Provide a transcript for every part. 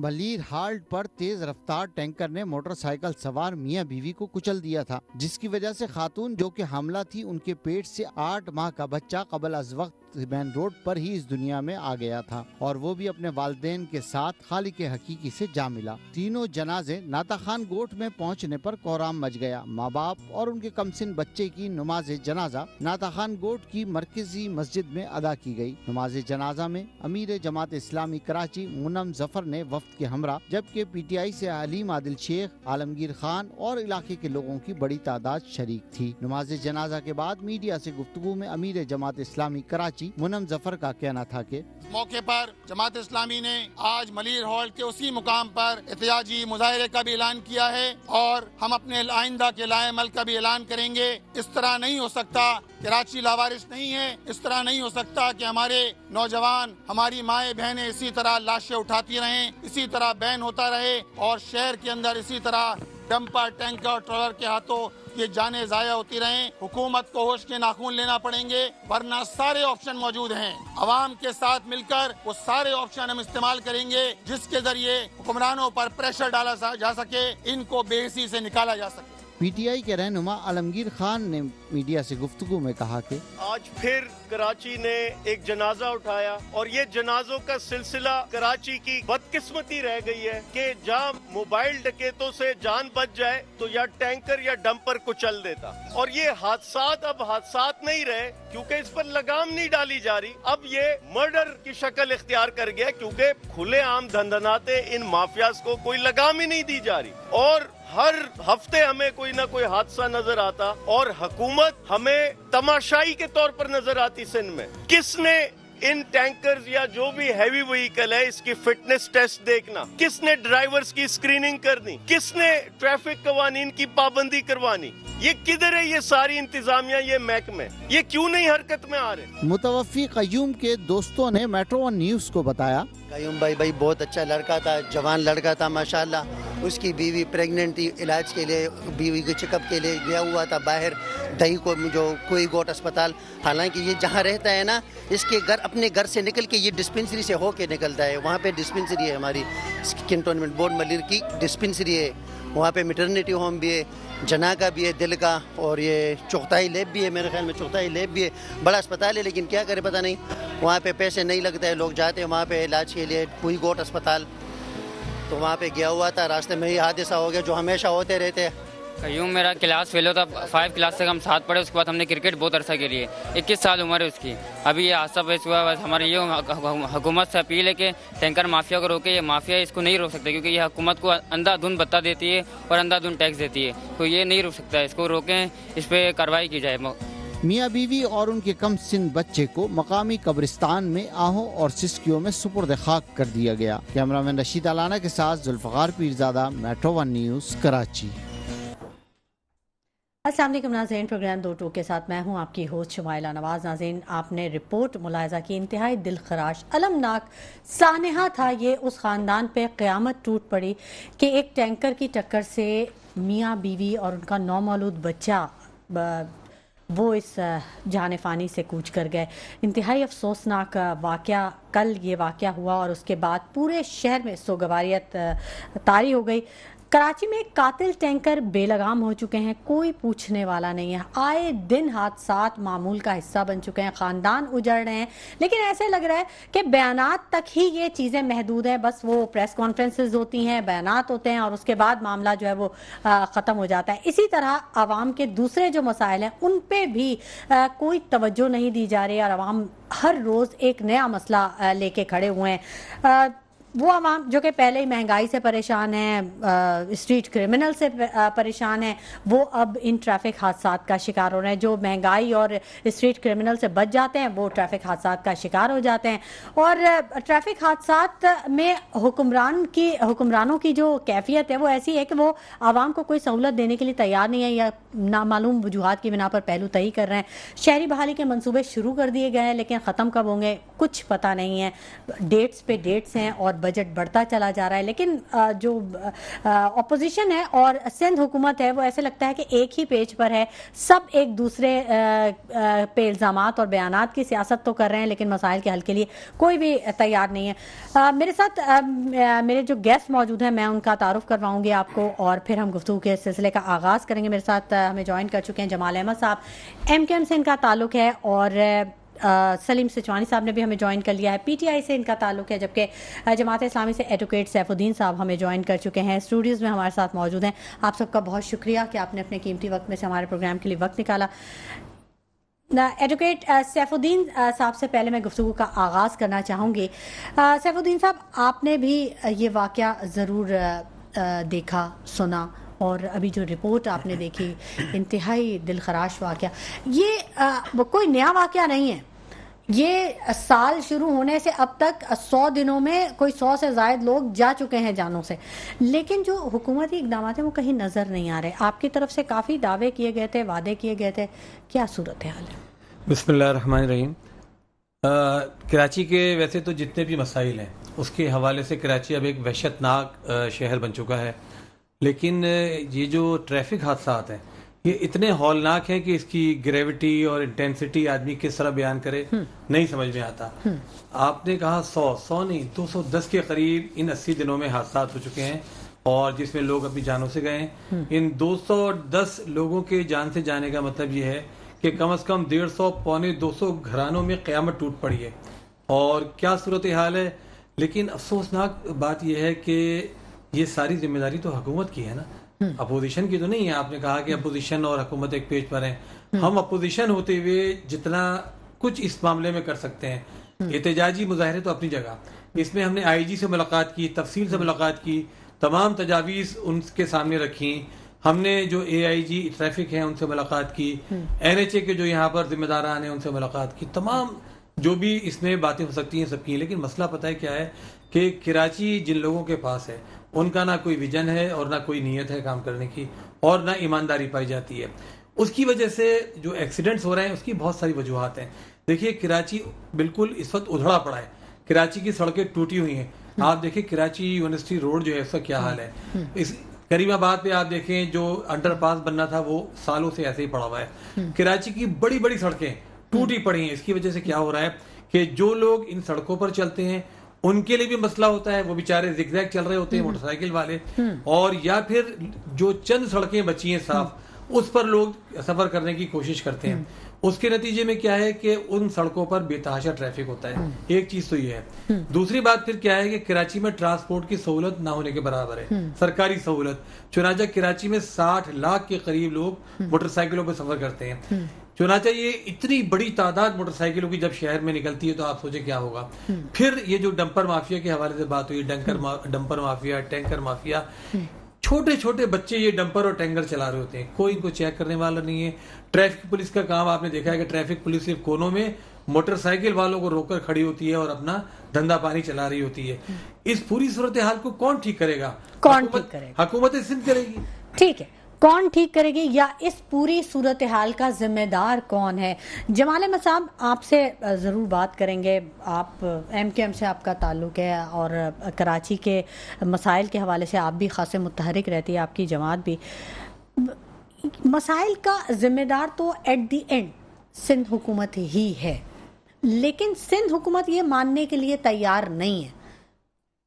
Malir halt पर तेज रफ्तार tanker ने मोटरसाइकिल सवार मियां बीवी को कुचल दिया था, जिसकी वजह से खातून जो कि हामला थी, उनके पेट से 8 माह का बच्चा कबल अज वक्त मेन रोड पर ही इस दुनिया में आ गया था, और वो भी अपने वालिदैन के साथ खालिक हकीकी से जा मिला। तीनों जनाजे नाता खान गोट में पहुंचने पर कोहराम मच गया। माँ बाप और उनके कमसिन बच्चे की नमाज जनाजा नाता खान गोट की मरकजी मस्जिद में अदा की गई। नमाज जनाजा में अमीर जमात इस्लामी कराची मुनम जफर ने वफ्द के हमरा, जबकि PTI से हलीम आदिल शेख, आलमगीर खान और इलाके के लोगों की बड़ी तादाद शरीक थी। नमाज जनाजा के बाद मीडिया से गुफ्तगू में अमीर जमात इस्लामी कराची मुनम जफर का कहना था कि मौके पर जमात इस्लामी ने आज मलीर हॉल के उसी मुकाम पर एहतिजाजी मुजाहरे का भी ऐलान किया है और हम अपने आइंदा के लाएमल का भी ऐलान करेंगे। इस तरह नहीं हो सकता, कराची लावारिस नहीं है। इस तरह नहीं हो सकता कि हमारे नौजवान, हमारी माएँ बहनें इसी तरह लाशें उठाती रहें, इसी तरह बैन होता रहे और शहर के अंदर इसी तरह डंपर, टैंकर, ट्रॉलर के हाथों ये जाने जाया होती रहें। हुकूमत को होश के नाखून लेना पड़ेंगे, वरना सारे ऑप्शन मौजूद हैं। अवाम के साथ मिलकर वो सारे ऑप्शन हम इस्तेमाल करेंगे जिसके जरिए हुक्मरानों पर प्रेशर डाला जा सके, इनको बेहिसी से निकाला जा सके। PTI के रहनुमा आलमगीर खान ने मीडिया से गुफ्तगू में कहा कि आज फिर कराची ने एक जनाजा उठाया और ये जनाजों का सिलसिला कराची की बदकिस्मती रह गई है कि जहाँ मोबाइल डकैतों से जान बच जाए तो या टैंकर या डंपर कुचल देता। और ये हादसात अब हादसात नहीं रहे क्योंकि इस पर लगाम नहीं डाली जा रही। अब ये मर्डर की शक्ल इख्तियार कर गया क्योंकि खुलेआम धंधनाते इन माफियाज को कोई लगाम ही नहीं दी जा रही। और हर हफ्ते हमें कोई ना कोई हादसा नजर आता और हुकूमत हमें तमाशाई के तौर पर नजर आती सिंध में। किसने इन टैंकर्स या जो भी हैवी व्हीकल है इसकी फिटनेस टेस्ट देखना, किसने ड्राइवर्स की स्क्रीनिंग करनी, किसने ट्रैफिक कवानीन की पाबंदी करवानी, ये किधर है? ये सारी इंतजामिया, ये महकमे, ये क्यों नहीं हरकत में आ रहे? मुतवफ़ी कयूम के दोस्तों ने मेट्रो वन न्यूज को बताया, कयूम भाई बहुत अच्छा लड़का था, जवान लड़का था माशाल्लाह। उसकी बीवी प्रेग्नेंट थी, इलाज के लिए बीवी के चेकअप के लिए गया हुआ था बाहर दही को जो कोई गोट अस्पताल। हालांकि ये जहाँ रहता है ना, इसके घर, अपने घर से निकल के ये डिस्पेंसरी से होके निकलता है। वहाँ पे डिस्पेंसरी है, हमारी कैंटोनमेंट बोर्ड मलिर की डिस्पेंसरी है। वहाँ पे मैटरनिटी होम भी है, जना का भी है, दिल का, और ये चौथाई लैब भी है, मेरे ख्याल में चौथाई लैब भी है। बड़ा अस्पताल है, लेकिन क्या करे पता नहीं, वहाँ पे पैसे नहीं लगते हैं। लोग जाते हैं वहाँ पे इलाज के लिए, कोई गोट अस्पताल। तो वहाँ पे गया हुआ था, रास्ते में ही हादसा हो गया, जो हमेशा होते रहते हैं। यूँ मेरा क्लास फेल होता, 5 क्लास तक हम साथ पढ़े। उसके बाद हमने क्रिकेट बहुत अरसा के लिए, 21 साल उम्र है उसकी। अभी ये हादसा पेश हुआ। बस हमारी ये हुकूमत से अपील है कि टैंकर माफिया को रोके। ये माफिया इसको नहीं रोक सकता क्योंकि ये हुकूमत को अंधाधुंध भत्ता देती है और अंधाधुंध टैक्स देती है, तो ये नहीं रोक सकता। इसको रोकें, इस पर कार्रवाई की जाए। मियाँ बीवी और उनके कम सिन बच्चे को मकामी कब्रिस्तान में आहों और सिस्कियों में सुपुर्द खाक कर दिया गया। कैमरामैन रशीद अलाना के साथ Zulfiqar Pirzada, metro one news, Karachi. अस्सलाम वालेकुम नाज़रीन, प्रोग्राम 2 के साथ मैं हूं आपकी होस्ट शुमाइला नवाज़। नाज़रीन, आपने रिपोर्ट मुलाहिज़ा की, इंतहाई दिलखराश अलमनाक सानहा था ये। उस ख़ानदान पे क़यामत टूट पड़ी कि एक टैंकर की टक्कर से मियाँ बीवी और उनका नौमौलूद बच्चा वो इस जाने फ़ानी से कूच कर गए। इंतहाई अफसोसनाक वाक़या, कल ये वाक़या हुआ और उसके बाद पूरे शहर में सोगवारियत तारी हो गई। कराची में कातिल टैंकर बेलगाम हो चुके हैं, कोई पूछने वाला नहीं है। आए दिन हादसात मामूल का हिस्सा बन चुके हैं, ख़ानदान उजड़ रहे हैं। लेकिन ऐसे लग रहा है कि बयानात तक ही ये चीज़ें महदूद हैं। बस वो प्रेस कॉन्फ्रेंसेस होती हैं, बयानात होते हैं और उसके बाद मामला जो है वो ख़त्म हो जाता है। इसी तरह आवाम के दूसरे जो मसाइल हैं उन पर भी कोई तवज्जो नहीं दी जा रही और आवाम हर रोज़ एक नया मसला लेके खड़े हुए हैं। वो आवाम जो कि पहले ही महंगाई से परेशान है, स्ट्रीट क्रिमिनल से परेशान है, वो अब इन ट्रैफिक हादसात का शिकार हो रहे हैं। जो महंगाई और स्ट्रीट क्रिमिनल से बच जाते हैं वो ट्रैफिक हादसात का शिकार हो जाते हैं। और ट्रैफिक हादसात में हुक्मरानों की जो कैफियत है वो ऐसी है कि वो आवाम को कोई सहूलत देने के लिए तैयार नहीं है या नामालूम वजूहात की बिना पर पहलू तय कर रहे हैं। शहरी बहाली के मंसूबे शुरू कर दिए गए हैं लेकिन ख़त्म कब होंगे कुछ पता नहीं है। डेट्स पे डेट्स हैं और बजट बढ़ता चला जा रहा है, लेकिन जो अपोजिशन है और सिंध हुकूमत है वो ऐसे लगता है कि एक ही पेज पर है, सब एक दूसरे पे इल्ज़ामात और बयानात की सियासत तो कर रहे हैं लेकिन मसाइल के हल के लिए कोई भी तैयार नहीं है। मेरे साथ मेरे जो गेस्ट मौजूद हैं मैं उनका तारुफ करवाऊंगी आपको और फिर हम गुफ्तगू के सिलसिले का आगाज़ करेंगे। मेरे साथ हमें ज्वाइन कर चुके हैं जमाल अहमद साहब, MKM से इनका ताल्लुक़ है, और सलीम सिचवानी साहब ने भी हमें ज्वाइन कर लिया है, PTI से इनका ताल्लुक़ है, जबकि जमात इस्लामी से एडवोकेट सैफुद्दीन साहब हमें ज्वाइन कर चुके हैं, स्टूडियोज़ में हमारे साथ मौजूद हैं। आप सबका बहुत शुक्रिया कि आपने अपने कीमती वक्त में से हमारे प्रोग्राम के लिए वक्त निकाला। एडवोकेट सैफुद्दीन साहब से पहले मैं गुफ्तगू का आगाज़ करना चाहूँगी। सैफुद्दीन साहब, आपने भी ये वाक़या ज़रूर देखा, सुना, और अभी जो रिपोर्ट आपने देखी इंतहाई दिलखराश वाक़या, ये कोई नया वाक़या नहीं है। ये साल शुरू होने से अब तक 100 दिनों में कोई 100 से ज़ायद लोग जा चुके हैं जानों से, लेकिन जो हुकूमती इक़दाम हैं वो कहीं नज़र नहीं आ रहे। आपकी तरफ से काफ़ी दावे किए गए थे, वादे किए गए थे, क्या सूरत हाल है? बिस्मिल्लाहिर्रहमानिर्रहीम। कराची के वैसे तो जितने भी मसाइल हैं उसके हवाले से कराची अब एक वहशतनाक शहर बन चुका है, लेकिन ये जो ट्रैफिक हादसात हैं ये इतने हौलनाक हैं कि इसकी ग्रेविटी और इंटेंसिटी आदमी किस तरह बयान करे नहीं समझ में आता। आपने कहा 100 नहीं, 210 के करीब इन 80 दिनों में हादसात हो चुके हैं, और जिसमें लोग अपनी जानों से गए हैं। इन 210 लोगों के जान से जाने का मतलब ये है कि कम से कम 150 पौने 200 घरानों में क़यामत टूट पड़ी है, और क्या सूरत हाल है। लेकिन अफसोसनाक बात यह है कि ये सारी जिम्मेदारी तो हुकूमत की है ना, अपोजिशन की तो नहीं है। आपने कहा कि अपोजिशन और हुकूमत एक पेज पर हैं। हम अपोजिशन होते हुए जितना कुछ इस मामले में कर सकते हैं, एहतजाजी मुजाहरे तो अपनी जगह, इसमें हमने IG से मुलाकात की, तफसील से मुलाकात की, तमाम तजावीज़ उनके सामने रखी, हमने जो AIG ट्रैफिक है उनसे मुलाकात की, NHA के जो यहाँ पर जिम्मेदारान हैं उनसे मुलाकात की, तमाम जो भी इसमें बातें हो सकती हैं सब की। लेकिन मसला पता है क्या है कि कराची जिन लोगों के पास है उनका ना कोई विजन है और ना कोई नीयत है काम करने की, और ना ईमानदारी पाई जाती है। उसकी वजह से जो एक्सीडेंट्स हो रहे हैं उसकी बहुत सारी वजूहात हैं। देखिए, कराची बिल्कुल इस वक्त उधड़ा पड़ा है, कराची की सड़कें टूटी हुई हैं। आप देखिए कराची यूनिवर्सिटी रोड जो है उसका क्या हाल है। इस करीमाबाद पे आप देखें जो अंडरपास बनना था वो सालों से ऐसे ही पड़ा हुआ है। कराची की बड़ी बड़ी सड़कें टूटी पड़ी हैं। इसकी वजह से क्या हो रहा है कि जो लोग इन सड़कों पर चलते हैं उनके लिए भी मसला होता है, वो बेचारे जिगजैग चल रहे होते हैं मोटरसाइकिल वाले, और या फिर जो चंद सड़कें बची हैं साफ उस पर लोग सफर करने की कोशिश करते हैं। उसके नतीजे में क्या है कि उन सड़कों पर बेतहाशा ट्रैफिक होता है। एक चीज तो ये है। दूसरी बात फिर क्या है कि कराची में ट्रांसपोर्ट की सहूलत ना होने के बराबर है, सरकारी सहूलत। चुनांचे कराची में 60 लाख के करीब लोग मोटरसाइकिलों पर सफर करते हैं। चुनांचे ये इतनी बड़ी तादाद मोटरसाइकिलों की जब शहर में निकलती है तो आप सोचे क्या होगा। फिर ये जो डंपर माफिया के हवाले से बात हुई, डंपर माफिया, टैंकर माफिया, छोटे छोटे बच्चे ये डंपर और टैंकर चला रहे होते हैं, कोई इनको चेक करने वाला नहीं है। ट्रैफिक पुलिस का काम आपने देखा है कि ट्रैफिक पुलिस सिर्फ कोनों में मोटरसाइकिल वालों को रोककर खड़ी होती है और अपना धंधा पानी चला रही होती है। इस पूरी सूरत हाल को कौन ठीक करेगा? कौन ठीक करेगा? हुकूमत सिंध करेगी। ठीक है, कौन ठीक करेगी, या इस पूरी सूरत हाल का जिम्मेदार कौन है? जमाल अहमद साहब, आपसे ज़रूर बात करेंगे। आप MKM से आपका ताल्लुक़ है और कराची के मसाइल के हवाले से आप भी ख़ासे मुतहरिक रहती है, आपकी जमात भी। मसाइल का जिम्मेदार तो एट दी एंड सिंध हुकूमत ही है, लेकिन सिंध हुकूमत ये मानने के लिए तैयार नहीं है।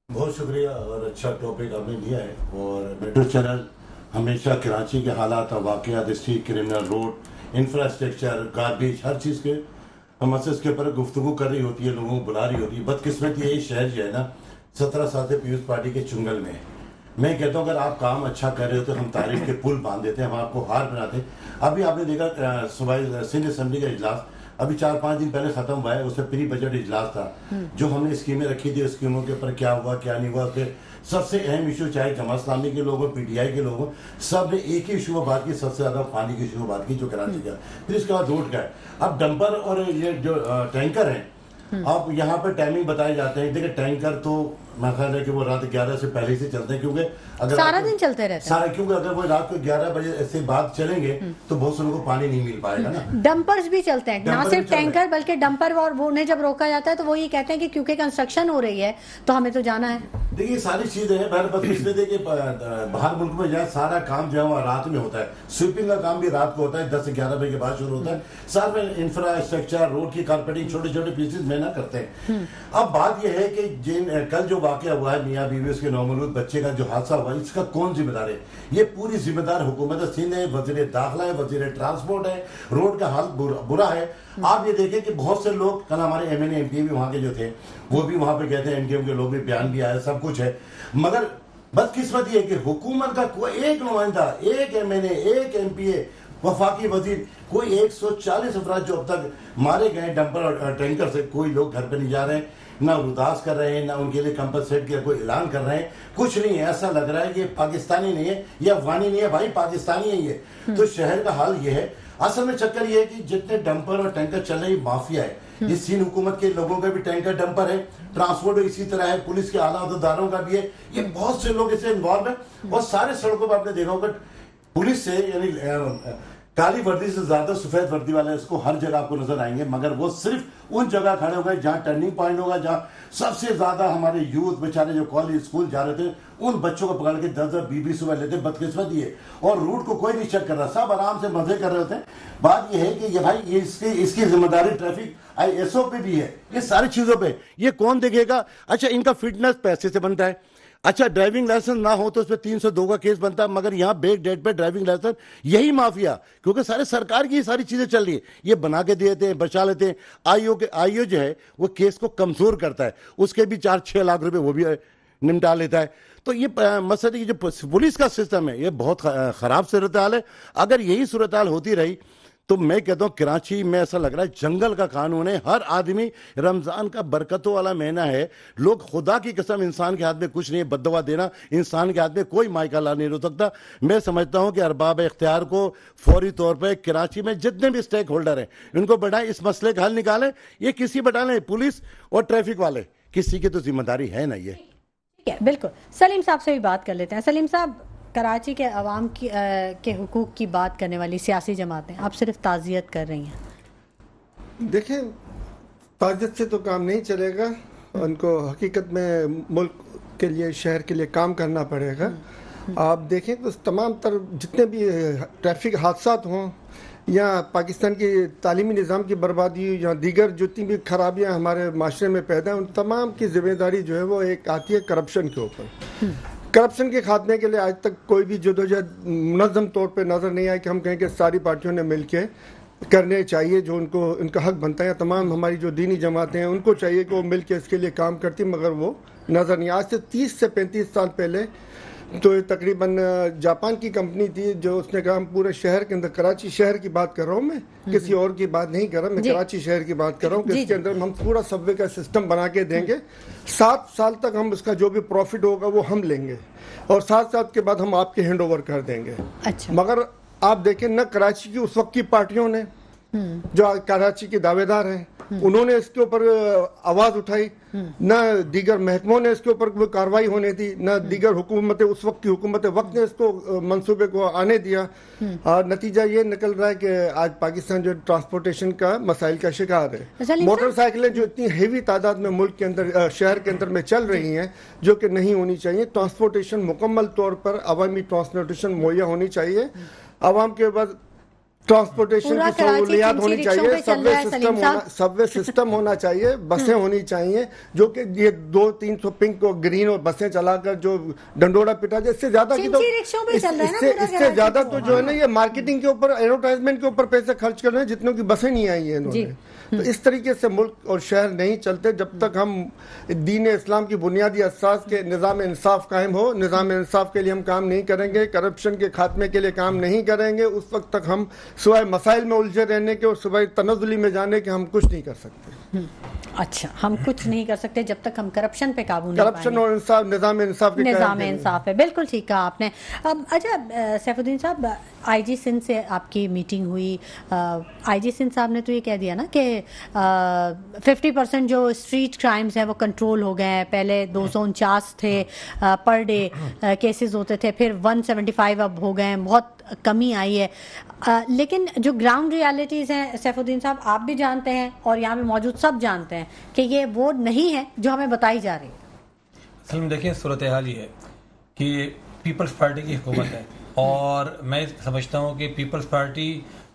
बहुत शुक्रिया, और अच्छा टॉपिक आपने लिया है। और मेट्रो चैनल हमेशा कराची के हालात, वाक़यात, street criminal, road infrastructure, garbage, हर चीज़ के मसले के ऊपर गुफ्तगू कर रही होती है, लोगों को बुला रही होती है। बदकिस्मती ये शहर जो है ना 17 साल से पीयूष पार्टी के चुंगल में है। मैं कहता हूँ अगर आप काम अच्छा कर रहे हो तो हम तारीफ के पुल बांध देते हैं, हम आपको हार बनाते हैं। अभी आपने देखा सुबह सिंध असेंबली का इजलास अभी 4-5 दिन पहले खत्म हुआ है, उसमें प्री बजट इजलास था। जो हमने स्कीमें रखी थी, स्कीमों के ऊपर क्या हुआ क्या नहीं हुआ, फिर सबसे अहम इशू चाहे जमात इस्लामी के लोगों, PTI के लोगों, सब ने एक ही इशू बात की, सबसे ज्यादा पानी की इशू बात की जो कराची का। फिर इसके बाद रोड का है। अब डंपर और ये जो टैंकर है, अब यहाँ पर टाइमिंग बताए जाते हैं। देखिए टैंकर तो मेरा ख्याल है कि वो रात 11 से पहले से चलते हैं, क्योंकि अगर सारा दिन चलते रहते हैं। क्योंकि अगर वो रात को 11 बजे से बाद चलेंगे तो बहुत से लोगों को पानी नहीं मिल पाएगा ना। डंपर्स भी चलते हैं, ना सिर्फ टैंकर बल्कि डंपर, और वो उन्हें जब रोका जाता है तो वो ये कहते हैं कि क्योंकि कंस्ट्रक्शन हो रही है तो हमें तो जाना है। देखिए सारी चीजें हैं, बस इसलिए देखिए बाहर मुल्क में जाए सारा काम जो है वो रात में होता है, स्वीपिंग का काम भी रात को होता है, 10 से 11 बजे के बाद शुरू होता है। साथ में इंफ्रास्ट्रक्चर, रोड की कारपेटिंग, छोटे छोटे पीसेज में ना करते हैं। अब बात यह है कि कल जो वाकया हुआ है मियाँ बीवी उसके नौमौलूद बच्चे का जो हादसा हुआ, इसका कौन जिम्मेदार है? ये पूरी जिम्मेदार हुकूमत सिंध है, वजीर दाखिला है, वजीर ट्रांसपोर्ट है। रोड का हाल बुरा है। आप ये देखें कि बहुत से लोग, कल हमारे MNA MP भी वहां के जो थे वो भी वहां पे कहते हैं, MKM के लोग भी, बयान भी आया, सब कुछ है, मगर बदकिस्मती है कि हुकूमत का कोई एक नुमाइंदा, एक MNA, एक MPA, वफाकी वजीर, कोई 140 अफराद जो अब तक मारे गए डंपर और टैंकर से, कोई लोग घर पे नहीं जा रहे हैं, ना उदास कर रहे हैं, ना उनके लिए कंपनसेट का कोई ऐलान कर रहे हैं, कुछ नहीं है। ऐसा लग रहा है कि पाकिस्तानी नहीं है, ये अफगानी नहीं है भाई, पाकिस्तानी है ये। तो शहर का हाल ये है। असल में चक्कर ये है कि जितने डंपर और टैंकर चल रहे माफिया है, ये सिंध हुकूमत के लोगों का भी टैंकर डंपर है, ट्रांसपोर्ट इसी तरह है, पुलिस के आला अहदेदारों का भी है, ये बहुत से लोग इससे इन्वॉल्व है। और सारे सड़कों पर आपने देखा होगा पुलिस से, यानी काली वर्दी से ज्यादा सफेद वर्दी वाले इसको हर जगह आपको नजर आएंगे, मगर वो सिर्फ उन जगह खड़े हो गए जहां टर्निंग पॉइंट होगा, जहां सबसे ज्यादा हमारे यूथ बेचारे जो कॉलेज स्कूल जा रहे थे उन बच्चों को पकड़ के 10-10, 20-20 सुबह लेते। बदकिस्मती है और रूट को कोई नहीं चेक कर रहा, सब आराम से मजे कर रहे होते हैं। बात यह है कि ये भाई ये इसकी जिम्मेदारी ट्रैफिक ISO पे भी है, ये सारी चीजों पे ये कौन देखेगा? अच्छा, इनका फिटनेस पैसे से बनता है। अच्छा, ड्राइविंग लाइसेंस ना हो तो उस पर 302 का केस बनता है, मगर यहाँ बेक डेट पे ड्राइविंग लाइसेंस यही माफिया, क्योंकि सारे सरकार की सारी चीजें चल रही है, ये बना के देते हैं, बचा लेते हैं। आईओ जो है वो केस को कमजोर करता है, उसके भी 4-6 लाख रुपए वो भी निपटा लेता है। तो ये मसले की जो पुलिस का सिस्टम है ये बहुत खराब सूरत हाल है। अगर यही सूरत हाल होती रही तो मैं कहता हूँ कराची में ऐसा लग रहा है जंगल का कानून है, हर आदमी, रमजान का बरकतों वाला महीना है, लोग खुदा की कसम, इंसान के हाथ में कुछ नहीं है, बद्दुआ देना इंसान के हाथ में कोई मायका ला नहीं हो सकता। मैं समझता हूँ कि अरबाब इख्तियार को फौरी तौर पर कराची में जितने भी स्टेक होल्डर हैं इनको बढ़ाएं, इस मसले का हल निकालें। ये किसी बढ़ा लें, पुलिस और ट्रैफिक वाले, किसी की तो जिम्मेदारी है ना ये। बिल्कुल। सलीम साहब से भी बात कर लेते हैं। सलीम साहब, कराची के अवाम की के हुकूक की बात करने वाली सियासी जमातें आप सिर्फ ताज़ियत कर रही हैं। देखें, ताज़ियत से तो काम नहीं चलेगा, उनको हकीकत में मुल्क के लिए, शहर के लिए काम करना पड़ेगा। आप देखें तो तमाम तर जितने भी ट्रैफिक हादसा हों या पाकिस्तान की तालीमी निज़ाम की बर्बादी या दीगर जितनी भी खराबियाँ हमारे माशरे में पैदा हैं, उन तमाम की जिम्मेदारी जो है वो एक आती है करप्शन के ऊपर। करप्शन के खात्मे के लिए आज तक कोई भी जदोजहद मुनज़्ज़म तौर पे नज़र नहीं आया कि हम कहें कि सारी पार्टियों ने मिल के करने चाहिए जो उनको उनका हक बनता है। तमाम हमारी जो दीनी जमातें हैं उनको चाहिए कि वो मिल के इसके लिए काम करती, मगर वो नज़र नहीं। आज से 30 से 35 साल पहले तो तकरीबन जापान की कंपनी थी जो उसने कहा हम पूरे शहर के अंदर, कराची शहर की बात कर रहा हूँ मैं, किसी और की बात नहीं कर रहा, मैं कराची शहर की बात कर रहा हूँ कि इसके अंदर हम पूरा सबवे का सिस्टम बना के देंगे, 7 साल तक हम उसका जो भी प्रॉफिट होगा वो हम लेंगे और 7 साल के बाद हम आपके हैंड ओवर कर देंगे। अच्छा। मगर आप देखें न कराची की उस वक्त की पार्टियों ने जो कराची के दावेदार हैं उन्होंने इसके ऊपर आवाज उठाई, न दीगर महकमों ने इसके ऊपर कोई कार्रवाई होने दी, न दीगर हुकूमतें, उस वक्त की हुकूमत वक्त ने इसको मंसूबे को आने दिया। और नतीजा ये निकल रहा है कि आज पाकिस्तान जो ट्रांसपोर्टेशन का मसाइल का शिकार है। मोटरसाइकिलें जो इतनी हेवी तादाद में मुल्क के अंदर, शहर के अंदर में चल रही हैं जो कि नहीं होनी चाहिए। ट्रांसपोर्टेशन मुकम्मल तौर पर अवामी ट्रांसपोर्टेशन मुहैया होनी चाहिए, आवाम के बाद ट्रांसपोर्टेशन की सहूलियात होनी चाहिए, सबवे सिस्टम होना चाहिए, बसें होनी चाहिए जो कि ये 200-300 पिंक और ग्रीन और बसें चलाकर जो डंडोरा पिटा जाए। इससे ज्यादा की तो इससे ज्यादा तो जो है ना ये मार्केटिंग के ऊपर, एडवर्टाइजमेंट के ऊपर पैसे खर्च कर रहे हैं जितनों की बसें नहीं आई है इन्होंने। तो इस तरीके से मुल्क और शहर नहीं चलते जब तक हम दीन इस्लाम की बुनियादी असास के निज़ाम इंसाफ कायम हो। निज़ाम इंसाफ के लिए हम काम नहीं करेंगे, करप्शन के खात्मे के लिए काम नहीं करेंगे, उस वक्त तक हम सिवाय मसाइल में उलझे रहने के और सिवाय तनज़ुली में जाने के हम कुछ नहीं कर सकते। अच्छा, हम कुछ नहीं कर सकते जब तक हम करप्शन पे काबू नहीं पाएंगे। करप्शन और इंसाफ, निज़ाम इंसाफ है, बिल्कुल ठीक कहा आपने। अब अच्छा सैफुद्दीन साहब, आईजी सिंध से आपकी मीटिंग हुई, आईजी सिंध साहब ने तो ये कह दिया ना कि 50% जो स्ट्रीट क्राइम्स हैं वो कंट्रोल हो गए हैं। पहले 249 थे पर डे केसेस होते थे, फिर 175 अब हो गए हैं, बहुत कमी आई है। लेकिन जो ग्राउंड रियलिटीज़ हैं सैफुद्दीन साहब, आप भी जानते हैं और यहाँ पे मौजूद सब जानते हैं कि ये वो नहीं है जो हमें बताई जा रही है। असल में देखिए, सूरत हाल ये है कि पीपल्स पार्टी की हुकूमत है और मैं समझता हूँ कि पीपल्स पार्टी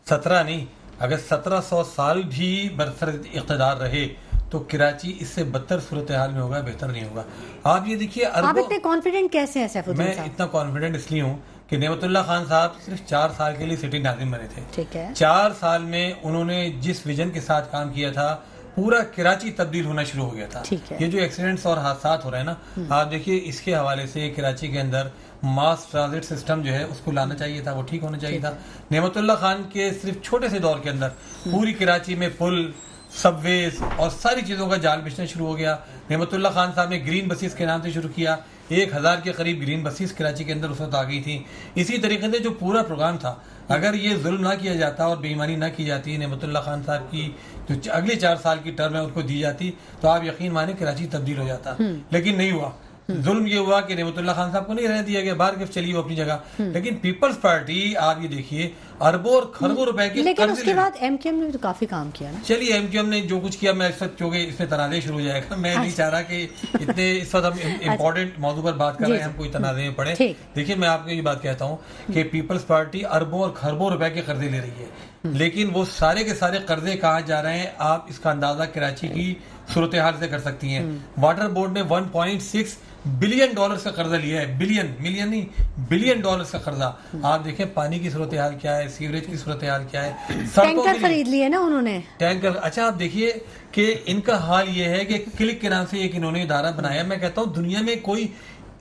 17 नहीं, अगर 1700 साल भी बरसर इक़्तिदार रहे तो कराची इससे बदतर सूरत हाल में होगा, बेहतर नहीं होगा। आप ये देखिए, आप इतने कॉन्फिडेंट कैसे हैं सैफुद्दीन मैं साहब? इतना कॉन्फिडेंट इसलिए हूँ कि नेमतुल्लाह खान साहब सिर्फ 4 साल के लिए सिटी नाज़िम बने थे। ठीक है। 4 साल में उन्होंने जिस विजन के साथ काम किया था, पूरा कराची तब्दील होना शुरू हो गया था। ये जो एक्सीडेंट्स और हादसात हो रहे हैं ना, आप देखिए, इसके हवाले से कराची के अंदर मास ट्रांजिट सिस्टम जो है उसको लाना चाहिए था, वो ठीक होना चाहिए था। नेमतुल्लाह खान के सिर्फ छोटे से दौर के अंदर पूरी कराची में पुल, सबवेज और सारी चीज़ों का जाल बिछना शुरू हो गया। नेमतुल्लाह खान साहब ने ग्रीन बसेस के नाम से शुरू किया, 1000 के करीब ग्रीन बसेस कराची के अंदर उस वक्त आ गई थी। इसी तरीके से जो पूरा प्रोग्राम था, अगर ये जुल्म ना किया जाता और बेईमानी ना की जाती, नेमतुल्लाह खान साहब की जो अगले 4 साल की टर्म है उसको दी जाती, तो आप यकीन माने कराची तब्दील हो जाता। लेकिन नहीं हुआ। जुल्म ये हुआ कि नेमतुल्लाह खान साहब को नहीं रहने दिया गया, बाहर गिफ्ट चली वो अपनी जगह। लेकिन पीपल्स पार्टी, आप ये देखिए, अरबों और खरबों रुपए की, लेकिन उसके बाद एमक्यूएम ने तो काफी काम किया ना। चलिए, एमक्यूएम ने जो कुछ किया, मैं क्योंकि इसमें तनाज़े शुरू हो जाएगा, मैं नहीं चाह रहा कि इतने इस वक्त हम इम्पोर्टेंट मौजू पर बात कर रहे हैं, हम कोई तनाज़े में पड़े। देखिए, मैं आपको ये बात कहता हूँ कि पीपल्स पार्टी अरबों और खरबों रुपए के कर्जे ले रही है, लेकिन वो सारे के सारे कर्जे कहाँ जा रहे हैं, आप इसका अंदाजा कराची की सूरत हाल से कर सकती हैं। वाटर बोर्ड ने 1.6 बिलियन डॉलर्स का कर्जा लिया है, मिलियन नहीं, बिलियन डॉलर्स का कर्जा। आप देखें पानी की सूरत हाल क्या है, सीवरेज की सूरत हाल क्या है, टैंकर खरीद लिए ना उन्होंने, टैंकर। अच्छा, आप देखिए कि इनका हाल ये है कि क्लिक के नाम से एक इन्होंने इदारा बनाया। मैं कहता हूँ दुनिया में कोई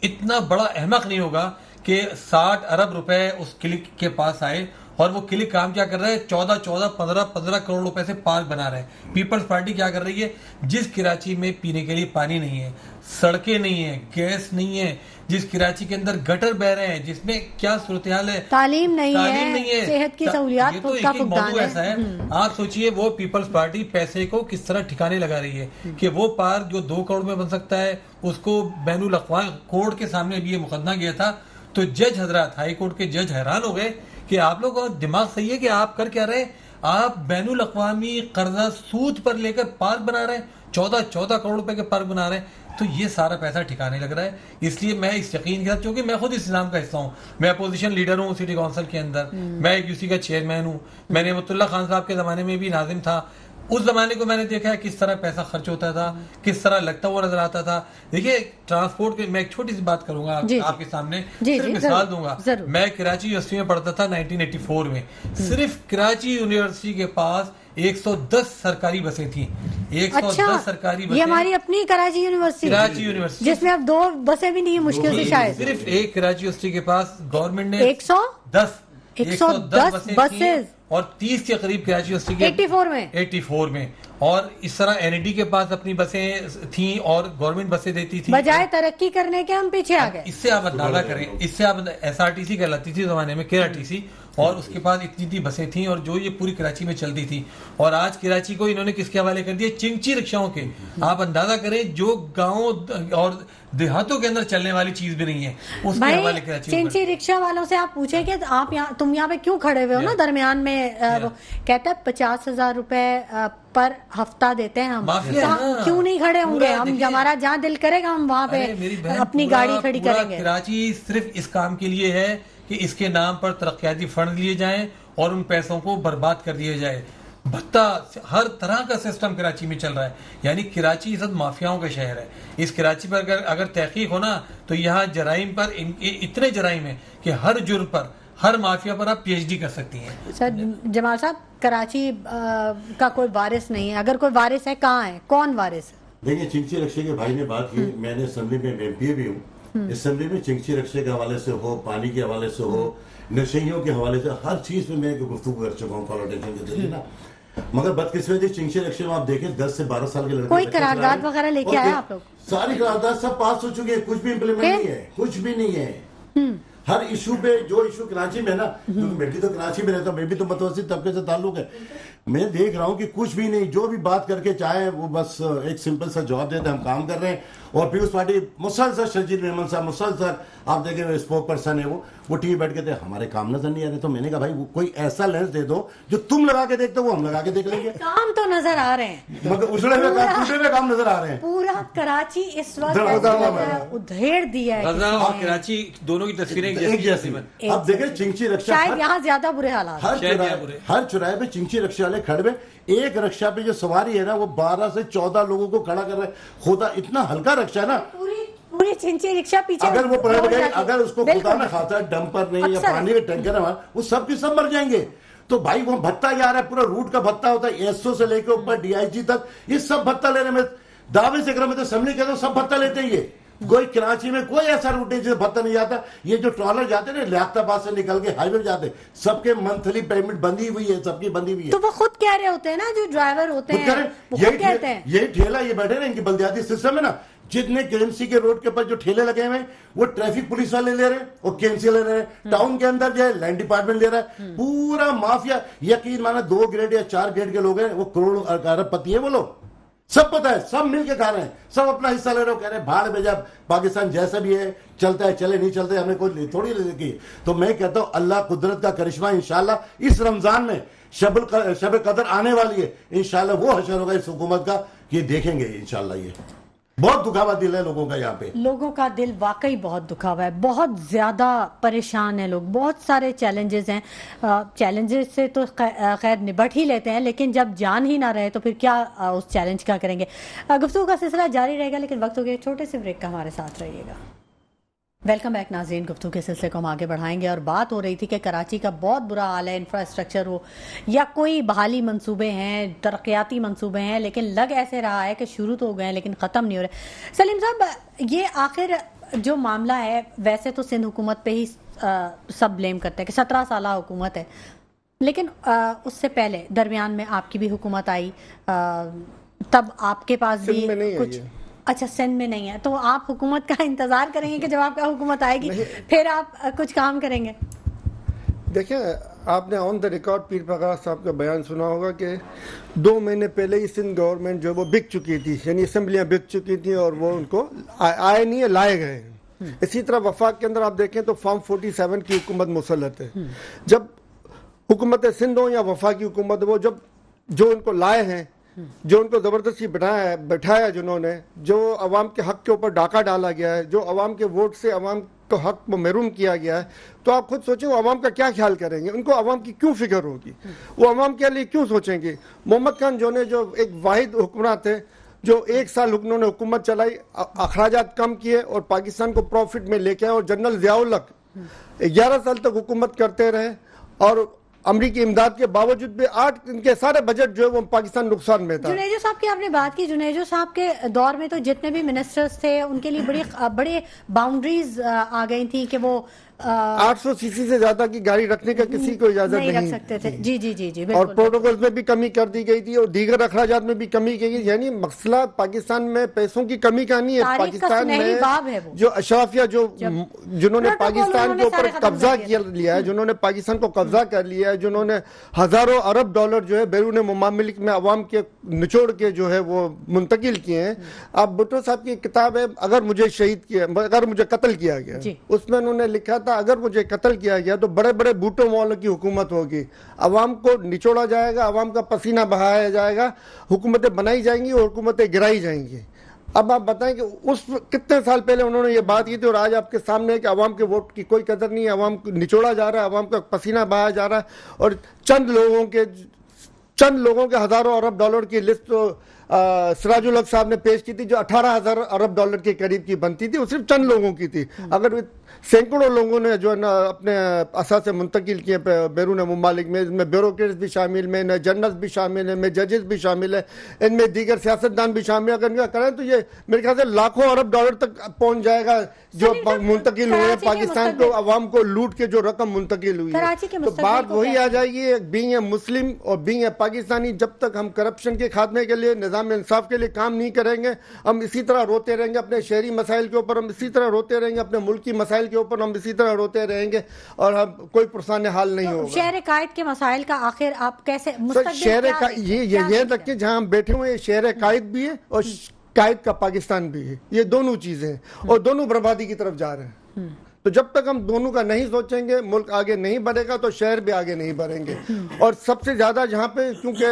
इतना बड़ा अहमक नहीं होगा कि 60 अरब रुपए उस क्लिक के पास आए और वो क्लिक काम क्या कर रहा है, 15 करोड़ रुपए से पार्क बना रहे हैं। पीपल्स पार्टी क्या कर रही है, जिस कराची में पीने के लिए पानी नहीं है, सड़कें नहीं है, गैस नहीं है, जिस कराची के अंदर गटर बह रहे हैं, जिसमें क्या सूरत हाल है, तालीम नहीं है, सेहत की सहूलियात तो का फुकदान ऐसा है। आप सोचिए, वो पीपल्स पार्टी पैसे को किस तरह ठिकाने लगा रही है कि वो पार्क जो 2 करोड़ में बन सकता है, उसको बैनुल अक़वामी कोर्ट के सामने भी ये मुकदमा गया था, तो जज हजरात, हाई कोर्ट के जज हैरान हो गए कि आप लोग का दिमाग सही है कि आप कर क्या रहे हैं, आप बैनुल अक़वामी कर्जा सूद पर लेकर पार्क बना रहे हैं, 14 करोड़ रुपए के पार्क बना रहे हैं। तो ये सारा पैसा ठिकाने लग रहा है। इसलिए मैं इस यकीन के साथ, क्योंकि मैं खुद इस निज़ाम का हिस्सा हूँ, मैं अपोजिशन लीडर हूँ सिटी काउंसिल के अंदर, मैं एक यूसी का चेयरमैन हूँ, मैं नेमतुल्लाह खान साहब के ज़माने में भी नाजिम था। उस जमाने को मैंने देखा है किस तरह पैसा खर्च होता था, किस तरह लगता हुआ नजर आता था। देखिए, ट्रांसपोर्ट के, मैं एक छोटी सी बात करूंगा आपके सामने, सिर्फ मिसाल दूंगा। मैं कराची यूनिवर्सिटी में पढ़ता था 1984 में, सिर्फ कराची यूनिवर्सिटी के पास 110 सरकारी बसें थी, 110 सरकारी बसें। ये हमारी अपनी कराची यूनिवर्सिटी जिसमें अब 2 बसें भी नहीं है मुश्किल से शायद। सिर्फ एक कराची यूनिवर्सिटी के पास गवर्नमेंट ने 110 बसेस और 30 के करीब कराची यूनिवर्सिटी के 84 में और इस तरह एनईडी के पास अपनी बसें थी और गवर्नमेंट बसें देती थी। बजाय तरक्की करने के हम पीछे आ गए। इससे आप अंदाजा करें, इससे आप एसआरटीसी कहलाती थी जमाने में, केआरटीसी, और उसके पास इतनी बसें थी और जो ये पूरी कराची में चलती थी। और आज कराची को इन्होंने किसके हवाले कर दिया, चिंची रिक्शाओं के। आप अंदाजा करें, जो गाँव और देहातों के अंदर चलने वाली चीज भी नहीं है, उसके हवाले कराची। चिंची रिक्शा वालों से आप पूछे कि आप तुम यहाँ पे क्यों खड़े हुए हो ना दरमियान में, वो कहता है 50,000 रुपए पर हफ्ता देते हैं हम, तो क्यों नहीं खड़े होंगे हम, हमारा जहाँ दिल करेगा हम वहाँ पे अपनी गाड़ी खड़ी करेंगे। कराची सिर्फ इस काम के लिए है कि इसके नाम पर तरक्याती फंड लिए जाएं और उन पैसों को बर्बाद कर दिया जाए। भत्ता, हर तरह का सिस्टम कराची में चल रहा है। यानी कराची इस वक्त माफियाओं का शहर है। इस कराची पर अगर तहकीक हो ना, तो यहाँ जराइम पर इतने जराइम है कि हर जुर्म पर, हर माफिया पर आप पीएचडी कर सकती हैं। सर जमाल साहब, कराची का कोई वारिस नहीं है, अगर कोई वारिस है कहाँ है, कौन वारिस है? देखिए, चिंची रक्षे के भाई ने बात की, मैंने असेंबली में एमपी भी हूँ। असेंबली में चिंची रक्षे के हवाले से हो, पानी के हवाले से हो, नशेइयों के हवाले से, हर चीज में मैं गुफ्तगू कर चुका हूँ पॉलिटिशियन के जरिए ना। मगर बदकिस्मती चिंची रिक्शे में आप देखें 10 से 12 साल के लड़के कोई करारदाद वगैरह लेके आए आप लोग? सारी करारदाद सब पास हो चुकी है, कुछ भी इम्प्लीमेंट नहीं है, कुछ भी नहीं है। हर इशू पे, जो इशू कराची में है ना, मैं भी तो कराची में रहता हूँ, मैं भी तो मुतवस्सित तबके से ताल्लुक है, मैं देख रहा हूँ कि कुछ भी नहीं, जो भी बात करके चाहे वो बस एक सिंपल सा जवाब देते हम काम कर रहे हैं। और पीयूष पाटिल मुसलसल, शर्जील मेमन साहब मुसलसल, आप देखें स्पोक पर्सन है वो टीवी बैठ के थे, हमारे काम नजर नहीं आ रहे। तो मैंने कहा भाई वो कोई ऐसा लेंस दे दो जो तुम लगा के देखते हो वो हम लगा के देख लेंगे। काम तो नजर आ रहे हैं, मगर उजड़े हुए काम, टूटे हुए काम नजर आ रहे हैं। पूरा कराची इस वक्त उधेड़ दिया है और कराची दोनों की तस्वीरें एक जैसी। अब देखें चिंची रक्षा, शायद यहाँ ज्यादा बुरे हालात, हर चौराहे पे चिंची रक्षा वाले खड़े हुए, एक रक्षा पे जो सवारी है ना वो 12 से 14 लोगों को खड़ा कर रहे हैं। खुदा इतना हल्का रक्षा है ना, पूरी चिंची रिक्शा पीछे, अगर वो पलट गए, अगर उसको खुदा ना खाता डंपर नहीं या पानी के टैंकर है वो सब के सब मर जाएंगे। तो भाई वो भत्ता जा रहा है, पूरा रूट का भत्ता होता है, एसओ से लेकर ऊपर डीआईजी तक, ये सब भत्ता लेने में दावे से तो असेंबली कहते सब भत्ता लेते हैं। ये कोई कराची में कोई ऐसा रूट नहीं जिसे भत्ता नहीं जाता। ये जो ट्रॉलर जाते हैं लियाकताबाद से निकल के हाईवे जाते, सबके मंथली पेमेंट बंदी हुई है, सबकी बंदी हुई है। तो वो खुद कह रहे होते हैं ना, जो ड्राइवर होते हैं यही ठेला ये बैठे ना, इनकी बल्दियाती सिस्टम है ना, जितने केएमसी के रोड के ऊपर जो ठेले लगे हुए हैं वो ट्रैफिक पुलिस वाले ले रहे हैं और केएमसी ले रहे हैं, टाउन के अंदर जो है लैंड डिपार्टमेंट ले रहा है, पूरा माफिया। यकीन माना 2 ग्रेड या 4 ग्रेड के लोग हैं, वो करोड़ अरबपति है वो लोग, सब पता है, सब मिलके खा रहे हैं, सब अपना हिस्सा ले रहे हो, कह रहे हैं भाड़ में जब पाकिस्तान जैसा भी है चलता है, चले नहीं चलते हमें कोई थोड़ी की। तो मैं कहता हूं अल्लाह कुदरत का करिश्मा इंशाल्लाह इस रमजान में शब कदर आने वाली है, इंशाल्लाह वो हशर होगा इस हुकूमत का, ये देखेंगे इंशाल्लाह। ये बहुत दुखावा दिल है लोगों का, यहाँ पे लोगों का दिल वाकई बहुत दुखा हुआ है, बहुत ज्यादा परेशान है लोग, बहुत सारे चैलेंजेस हैं। चैलेंजेस से तो खैर निपट ही लेते हैं, लेकिन जब जान ही ना रहे तो फिर क्या उस चैलेंज का करेंगे। गुफ्तगू का सिलसिला जारी रहेगा, लेकिन वक्त हो गया छोटे से ब्रेक का, हमारे साथ रहिएगा। वेलकम बैक नाज़रीन, गुफ्तगू के सिलसिले को हम आगे बढ़ाएंगे और बात हो रही थी कि कराची का बहुत बुरा हाल है, इंफ्रास्ट्रक्चर हो या कोई बहाली मंसूबे हैं, तरक्याती मंसूबे हैं, लेकिन लग ऐसे रहा है कि शुरू तो हो गए हैं लेकिन ख़त्म नहीं हो रहे। सलीम साहब, ये आखिर जो मामला है, वैसे तो सिंध हुकूमत पे ही सब ब्लेम करते हैं कि 17 साल हुकूमत है, लेकिन उससे पहले दरमियान में आपकी भी हुकूमत आई, तब आपके पास भी कुछ, अच्छा सिंध में नहीं है, तो आप हुकूमत का इंतजार करेंगे कि जब आपका हुकूमत आएगी फिर आप कुछ काम करेंगे? देखिए, आपने ऑन द रिकॉर्ड पीर फखर साहब का बयान सुना होगा कि 2 महीने पहले ही सिंध गवर्नमेंट जो वो बिक चुकी थी, यानी असेंबलियाँ बिक चुकी थी और वो उनको आए नहीं है, लाए गए। इसी तरह वफाक के अंदर आप देखें तो फॉर्म 47 की हुकूमत मुसल्लत है। जब हुकूमत सिंध हो या वफाकी हुकूमत, वो जब जो उनको लाए हैं, जो उनको ज़बरदस्ती बैठाया जिन्होंने, जो अवाम के हक़ के ऊपर डाका डाला गया है, जो अवाम के वोट से अवाम को हक़ को महरूम किया गया है, तो आप खुद सोचें वो अवाम का क्या ख्याल करेंगे, उनको अवाम की क्यों फिक्र होगी, वो अवाम के लिए क्यों सोचेंगे। मोहम्मद खान जो ने, जो एक वाहिद हुक्मरान थे, जो 1 साल उन्होंने हुकूमत चलाई, अखराजात कम किए और पाकिस्तान को प्रॉफिट में लेके आए, और जनरल ज़ियाउल हक 11 साल तक हुकूमत करते रहे और अमरीकी इमदाद के बावजूद भी 8 इनके सारे बजट जो है वो पाकिस्तान नुकसान में था। जुनेजो साहब की आपने बात की, जुनेजो साहब के दौर में तो जितने भी मिनिस्टर्स थे उनके लिए बड़ी बाउंड्रीज आ गई थी कि वो 800 सीसी से ज्यादा की गाड़ी रखने का किसी को इजाजत नहीं रख सकते थे। जी जी जी जी, और प्रोटोकॉल में भी कमी कर दी गई थी और दीगर अखराजात में भी कमी की गई। यानी मसला पाकिस्तान में पैसों की कमी का नहीं है, पाकिस्तान में जो अशराफिया जिन्होंने पाकिस्तान के ऊपर कब्जा लिया है, जिन्होंने पाकिस्तान को कब्जा कर लिया है, जिन्होंने हजारों अरब डॉलर जो है बैरून मुमालिक में अवाम के निचोड़ के जो है वो मुंतकिल किए हैं। अब भुट्टो साहब की किताब है अगर मुझे शहीद किया, अगर मुझे कत्ल किया गया, उसमें उन्होंने लिखा अगर मुझे कत्ल किया गया तो बड़े बड़े बूटों वालों की हुकूमत होगी, अवाम को निचोड़ा जाएगा, अवाम का पसीना बहाया जाएगा, हुकूमतें बनाई जाएंगी और हुकूमतें गिराई जाएंगी। अब आप बताएं कि उस कितने साल पहले उन्होंने ये बात की थी और आज आपके सामने है कि अवाम के वोट की कोई कदर नहीं है, अवाम को निचोड़ा जा रहा है, अवाम का पसीना बहाया जा रहा है और चंद लोगों के हजारों अरब डॉलर की लिस्ट सिराजुल हक साहब ने पेश की थी जो 18,000 अरब डॉलर के करीब की बनती थी, वो सिर्फ चंद लोगों की थी। अगर सैकड़ों लोगों ने जो है ना अपने असासे मुंतकिल किए बैरून मुमालिक में। इसमें ब्यूरोक्रेट्स भी शामिल में, इनमें जनरल्स भी शामिल हैं, इनमें जजेस भी शामिल है, इनमें दीगर सियासतदान भी शामिल है। अगर इनका करें तो ये मेरे ख्याल से लाखों अरब डॉलर तक पहुंच जाएगा जो मुंतकिल हुए पाकिस्तान को, अवाम को लूट के जो रकम मुंतकिल हुई है। तो बात वही आ जाएगी, बीइंग ए मुस्लिम और बीइंग ए पाकिस्तानी, जब तक हम करप्शन के खात्मे के लिए, निज़ाम इंसाफ के लिए काम नहीं करेंगे, हम इसी तरह रोते रहेंगे अपने शहरी मसाइल के ऊपर, हम इसी तरह रोते रहेंगे अपने मुल्की मसाइल के ऊपर, हम इसी तरह रोते रहेंगे और हम कोई पुरसान हाल नहीं होगा। शहर कायद के मसाइल का आखिर आप कैसे शहर का ये तक कि जहाँ हम बैठे हुए हैं शहर कायद भी है और कायद का पाकिस्तान भी है, ये दोनों चीजें हैं और दोनों बर्बादी की तरफ जा रहे हैं। तो जब तक हम दोनों का नहीं सोचेंगे, मुल्क आगे नहीं बढ़ेगा तो शहर भी आगे नहीं बढ़ेंगे। और सबसे ज्यादा जहाँ पे क्योंकि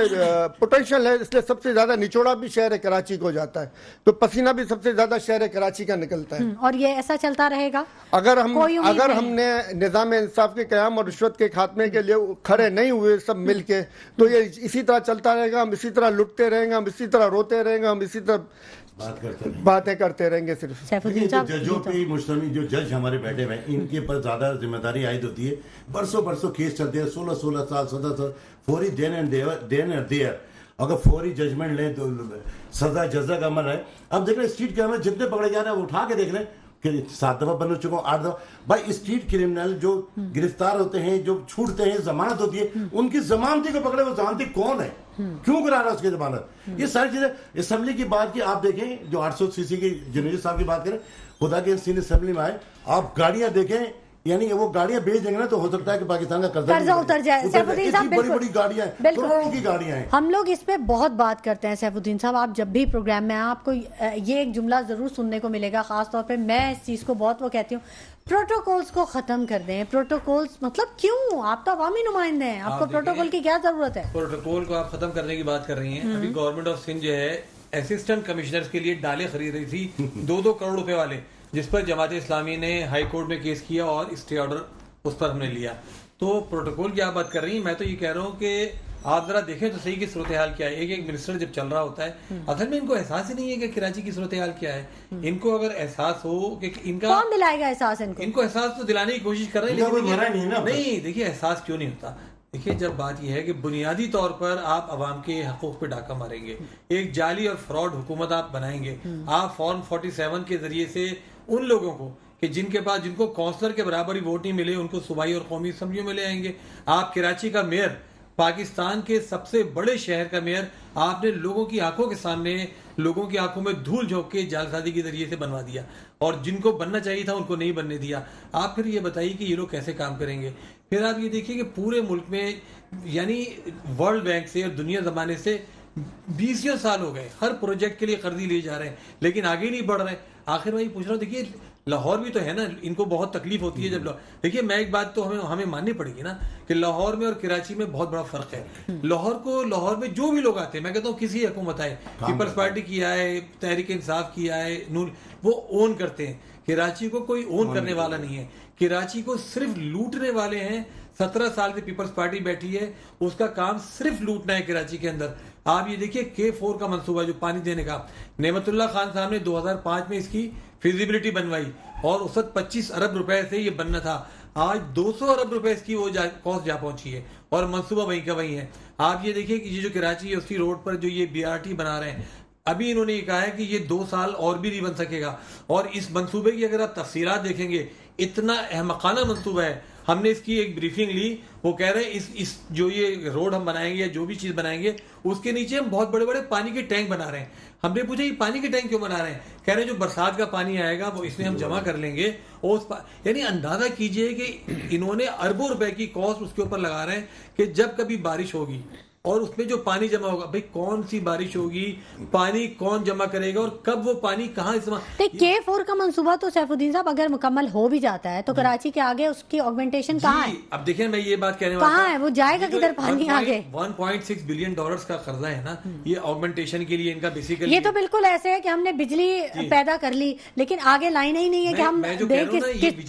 पोटेंशियल है, इसलिए सबसे ज्यादा निचोड़ा भी शहर कराची को जाता है, तो पसीना भी सबसे ज्यादा शहर कराची का निकलता है। और ये ऐसा चलता रहेगा अगर हमने निज़ाम इंसाफ के क़याम और रिश्वत के खात्मे के लिए खड़े नहीं हुए सब मिल के, तो ये इसी तरह चलता रहेगा। हम इसी तरह लुटते रहेंगे, हम इसी तरह रोते रहेंगे, हम इसी तरह बातें करते रहेंगे। सिर्फ जजों पे मुस्लिम जो जज हमारे बैठे हुए हैं, इनके पर ज्यादा जिम्मेदारी आयद होती है। बरसों बरसों केस चलते हैं, 16-16 साल 17 साल फौरी देन एंड देयर। अगर फौरी जजमेंट लें तो सजा जजा का अमल है। अब देख रहे स्ट्रीट कैमरे जितने पकड़े जा रहे हैं वो उठा के देख लें कि 7 दफा बन चुका हूँ, 8 दफा। भाई स्ट्रीट क्रिमिनल जो गिरफ्तार होते हैं, जो छूटते हैं, जमानत होती है, उनकी जमानती को पकड़े, वो जमानती कौन है, क्यों करा रहा है उसकी जमानत? ये सारी चीजें असेंबली की बात की आप देखें, जो 800 सीसी की जुनेदी साहब की बात करें, खुदा के सीन असेंबली में आए, आप गाड़ियां देखें, यानी वो गाड़ियां बेच देंगे ना तो हो सकता है कि पाकिस्तान का कर्जा उतर जाए। सैफुद्दीन साहब, बड़ी बड़ी गाड़ियां, करोड़ों की गाड़ियां हैं। हम लोग इस पे बहुत बात करते हैं सैफुद्दीन साहब, आप जब भी प्रोग्राम में आपको ये एक जुमला जरूर सुनने को मिलेगा, खास तौर पे मैं इस चीज को बहुत वो कहती हूँ, प्रोटोकॉल्स को खत्म कर दें। प्रोटोकॉल्स मतलब क्यों? आप तो अवामी नुमाइंदे हैं, आपको प्रोटोकॉल की क्या जरूरत है? प्रोटोकॉल को आप खत्म करने की बात कर रही हैं। अभी गवर्नमेंट ऑफ सिंध जो है असिस्टेंट कमिश्नर्स के लिए डाले खरीद रही थी 2-2 करोड़ रुपए वाले, जिस पर जमात इस्लामी ने हाई कोर्ट में केस किया और स्टे ऑर्डर उस पर हमने लिया। तो प्रोटोकॉल की आप बात कर रही हैं, मैं तो ये कह रहा हूँ कि आप जरा देखें तो सही कि सूरत हाल क्या है। एक मिनिस्टर जब चल रहा होता है, असल में इनको एहसास ही नहीं है कि कराची की सूरत हाल क्या है। इनको अगर एहसास हो कि इनका, कौन दिलाएगा एहसास इनको एहसास तो दिलाने की कोशिश कर रहे हैं, लेकिन नहीं, देखिए एहसास क्यों नहीं होता। देखिए जब बात यह है कि बुनियादी तौर पर आप अवाम के हकूक पे डाका मारेंगे, एक जाली और फ्रॉड हुकूमत आप बनाएंगे, आप फॉर्म 47 के जरिए से उन लोगों को कि जिनको कौंसलर के बराबर ही वोट नहीं मिले, उनको सूबाई और कौमी असम्बलियों में ले आएंगे। आप कराची का मेयर, पाकिस्तान के सबसे बड़े शहर का मेयर, आपने लोगों की आंखों के सामने, लोगों की आंखों में धूल झोंक के जालसाजी के जरिए से बनवा दिया, और जिनको बनना चाहिए था उनको नहीं बनने दिया। आप फिर ये बताइए कि ये लोग कैसे काम करेंगे? फिर आप ये देखिए कि पूरे मुल्क में, यानी वर्ल्ड बैंक से और दुनिया जमाने से 20 साल हो गए, हर प्रोजेक्ट के लिए कर्जी लिए जा रहे हैं, लेकिन आगे नहीं बढ़ रहे। आखिर मैं ये पूछ रहा हूँ, देखिए लाहौर भी तो है ना, इनको बहुत तकलीफ होती है जब देखिए मैं एक बात तो हमें माननी पड़ेगी ना कि लाहौर में और कराची में बहुत बड़ा फर्क है। लाहौर में जो भी लोग आते हैं, मैं कहता हूँ किसी हुकूमत आए, पीपल्स पार्टी की आए, तहरीक इंसाफ की आए, नूर, वो ओन करते हैं। कराची को कोई ओन करने वाला नहीं है, कराची को सिर्फ लूटने वाले हैं। 17 साल से पीपल्स पार्टी बैठी है, उसका काम सिर्फ लूटना है कराची के अंदर। आप ये देखिए K4 का मंसूबा जो पानी देने का, नेमतुल्लाह खान साहब ने 2005 में इसकी फिजिबिलिटी बनवाई और औसत 25 अरब रुपए से ये बनना था। आज 200 अरब रुपए इसकी वो कॉस्ट जा पहुंची है और मंसूबा वहीं का वहीं है। आप ये देखिए कि ये जो कराची है उसकी रोड पर जो ये BRT बना रहे हैं, अभी इन्होंने ये कहा है कि ये 2 साल और भी नहीं बन सकेगा। और इस मंसूबे की अगर आप तफसीलात देखेंगे, इतना अहमकाना मंसूबा है। हमने इसकी एक ब्रीफिंग ली, वो कह रहे हैं इस जो ये रोड हम बनाएंगे या जो भी चीज बनाएंगे, उसके नीचे हम बहुत बड़े बड़े पानी के टैंक बना रहे हैं। हमने पूछा ये पानी के टैंक क्यों बना रहे हैं? कह रहे हैं जो बरसात का पानी आएगा वो इसमें हम जमा कर लेंगे। और यानी अंदाजा कीजिए कि इन्होंने अरबों रुपए की कॉस्ट उसके ऊपर लगा रहे हैं कि जब कभी बारिश होगी और उसमें जो पानी जमा होगा, भाई कौन सी बारिश होगी, पानी कौन जमा करेगा और कब वो पानी कहाँ इस्तेमाल। K4 का मंसूबा तो सैफुद्दीन साहब अगर मुकम्मल हो भी जाता है तो कराची के आगे उसकी ऑगमेंटेशन कहाँ है? अब देखिए मैं ये बात कहने वाला कहाँ है, वो जाएगा किधर पानी आगे? $1.6 बिलियन का कर्जा है ना, ये ऑगमेंटेशन के लिए इनका बेसिकली। ये तो बिल्कुल ऐसे है कि हमने बिजली पैदा कर ली, लेकिन आगे लाइन ही नहीं है कि हम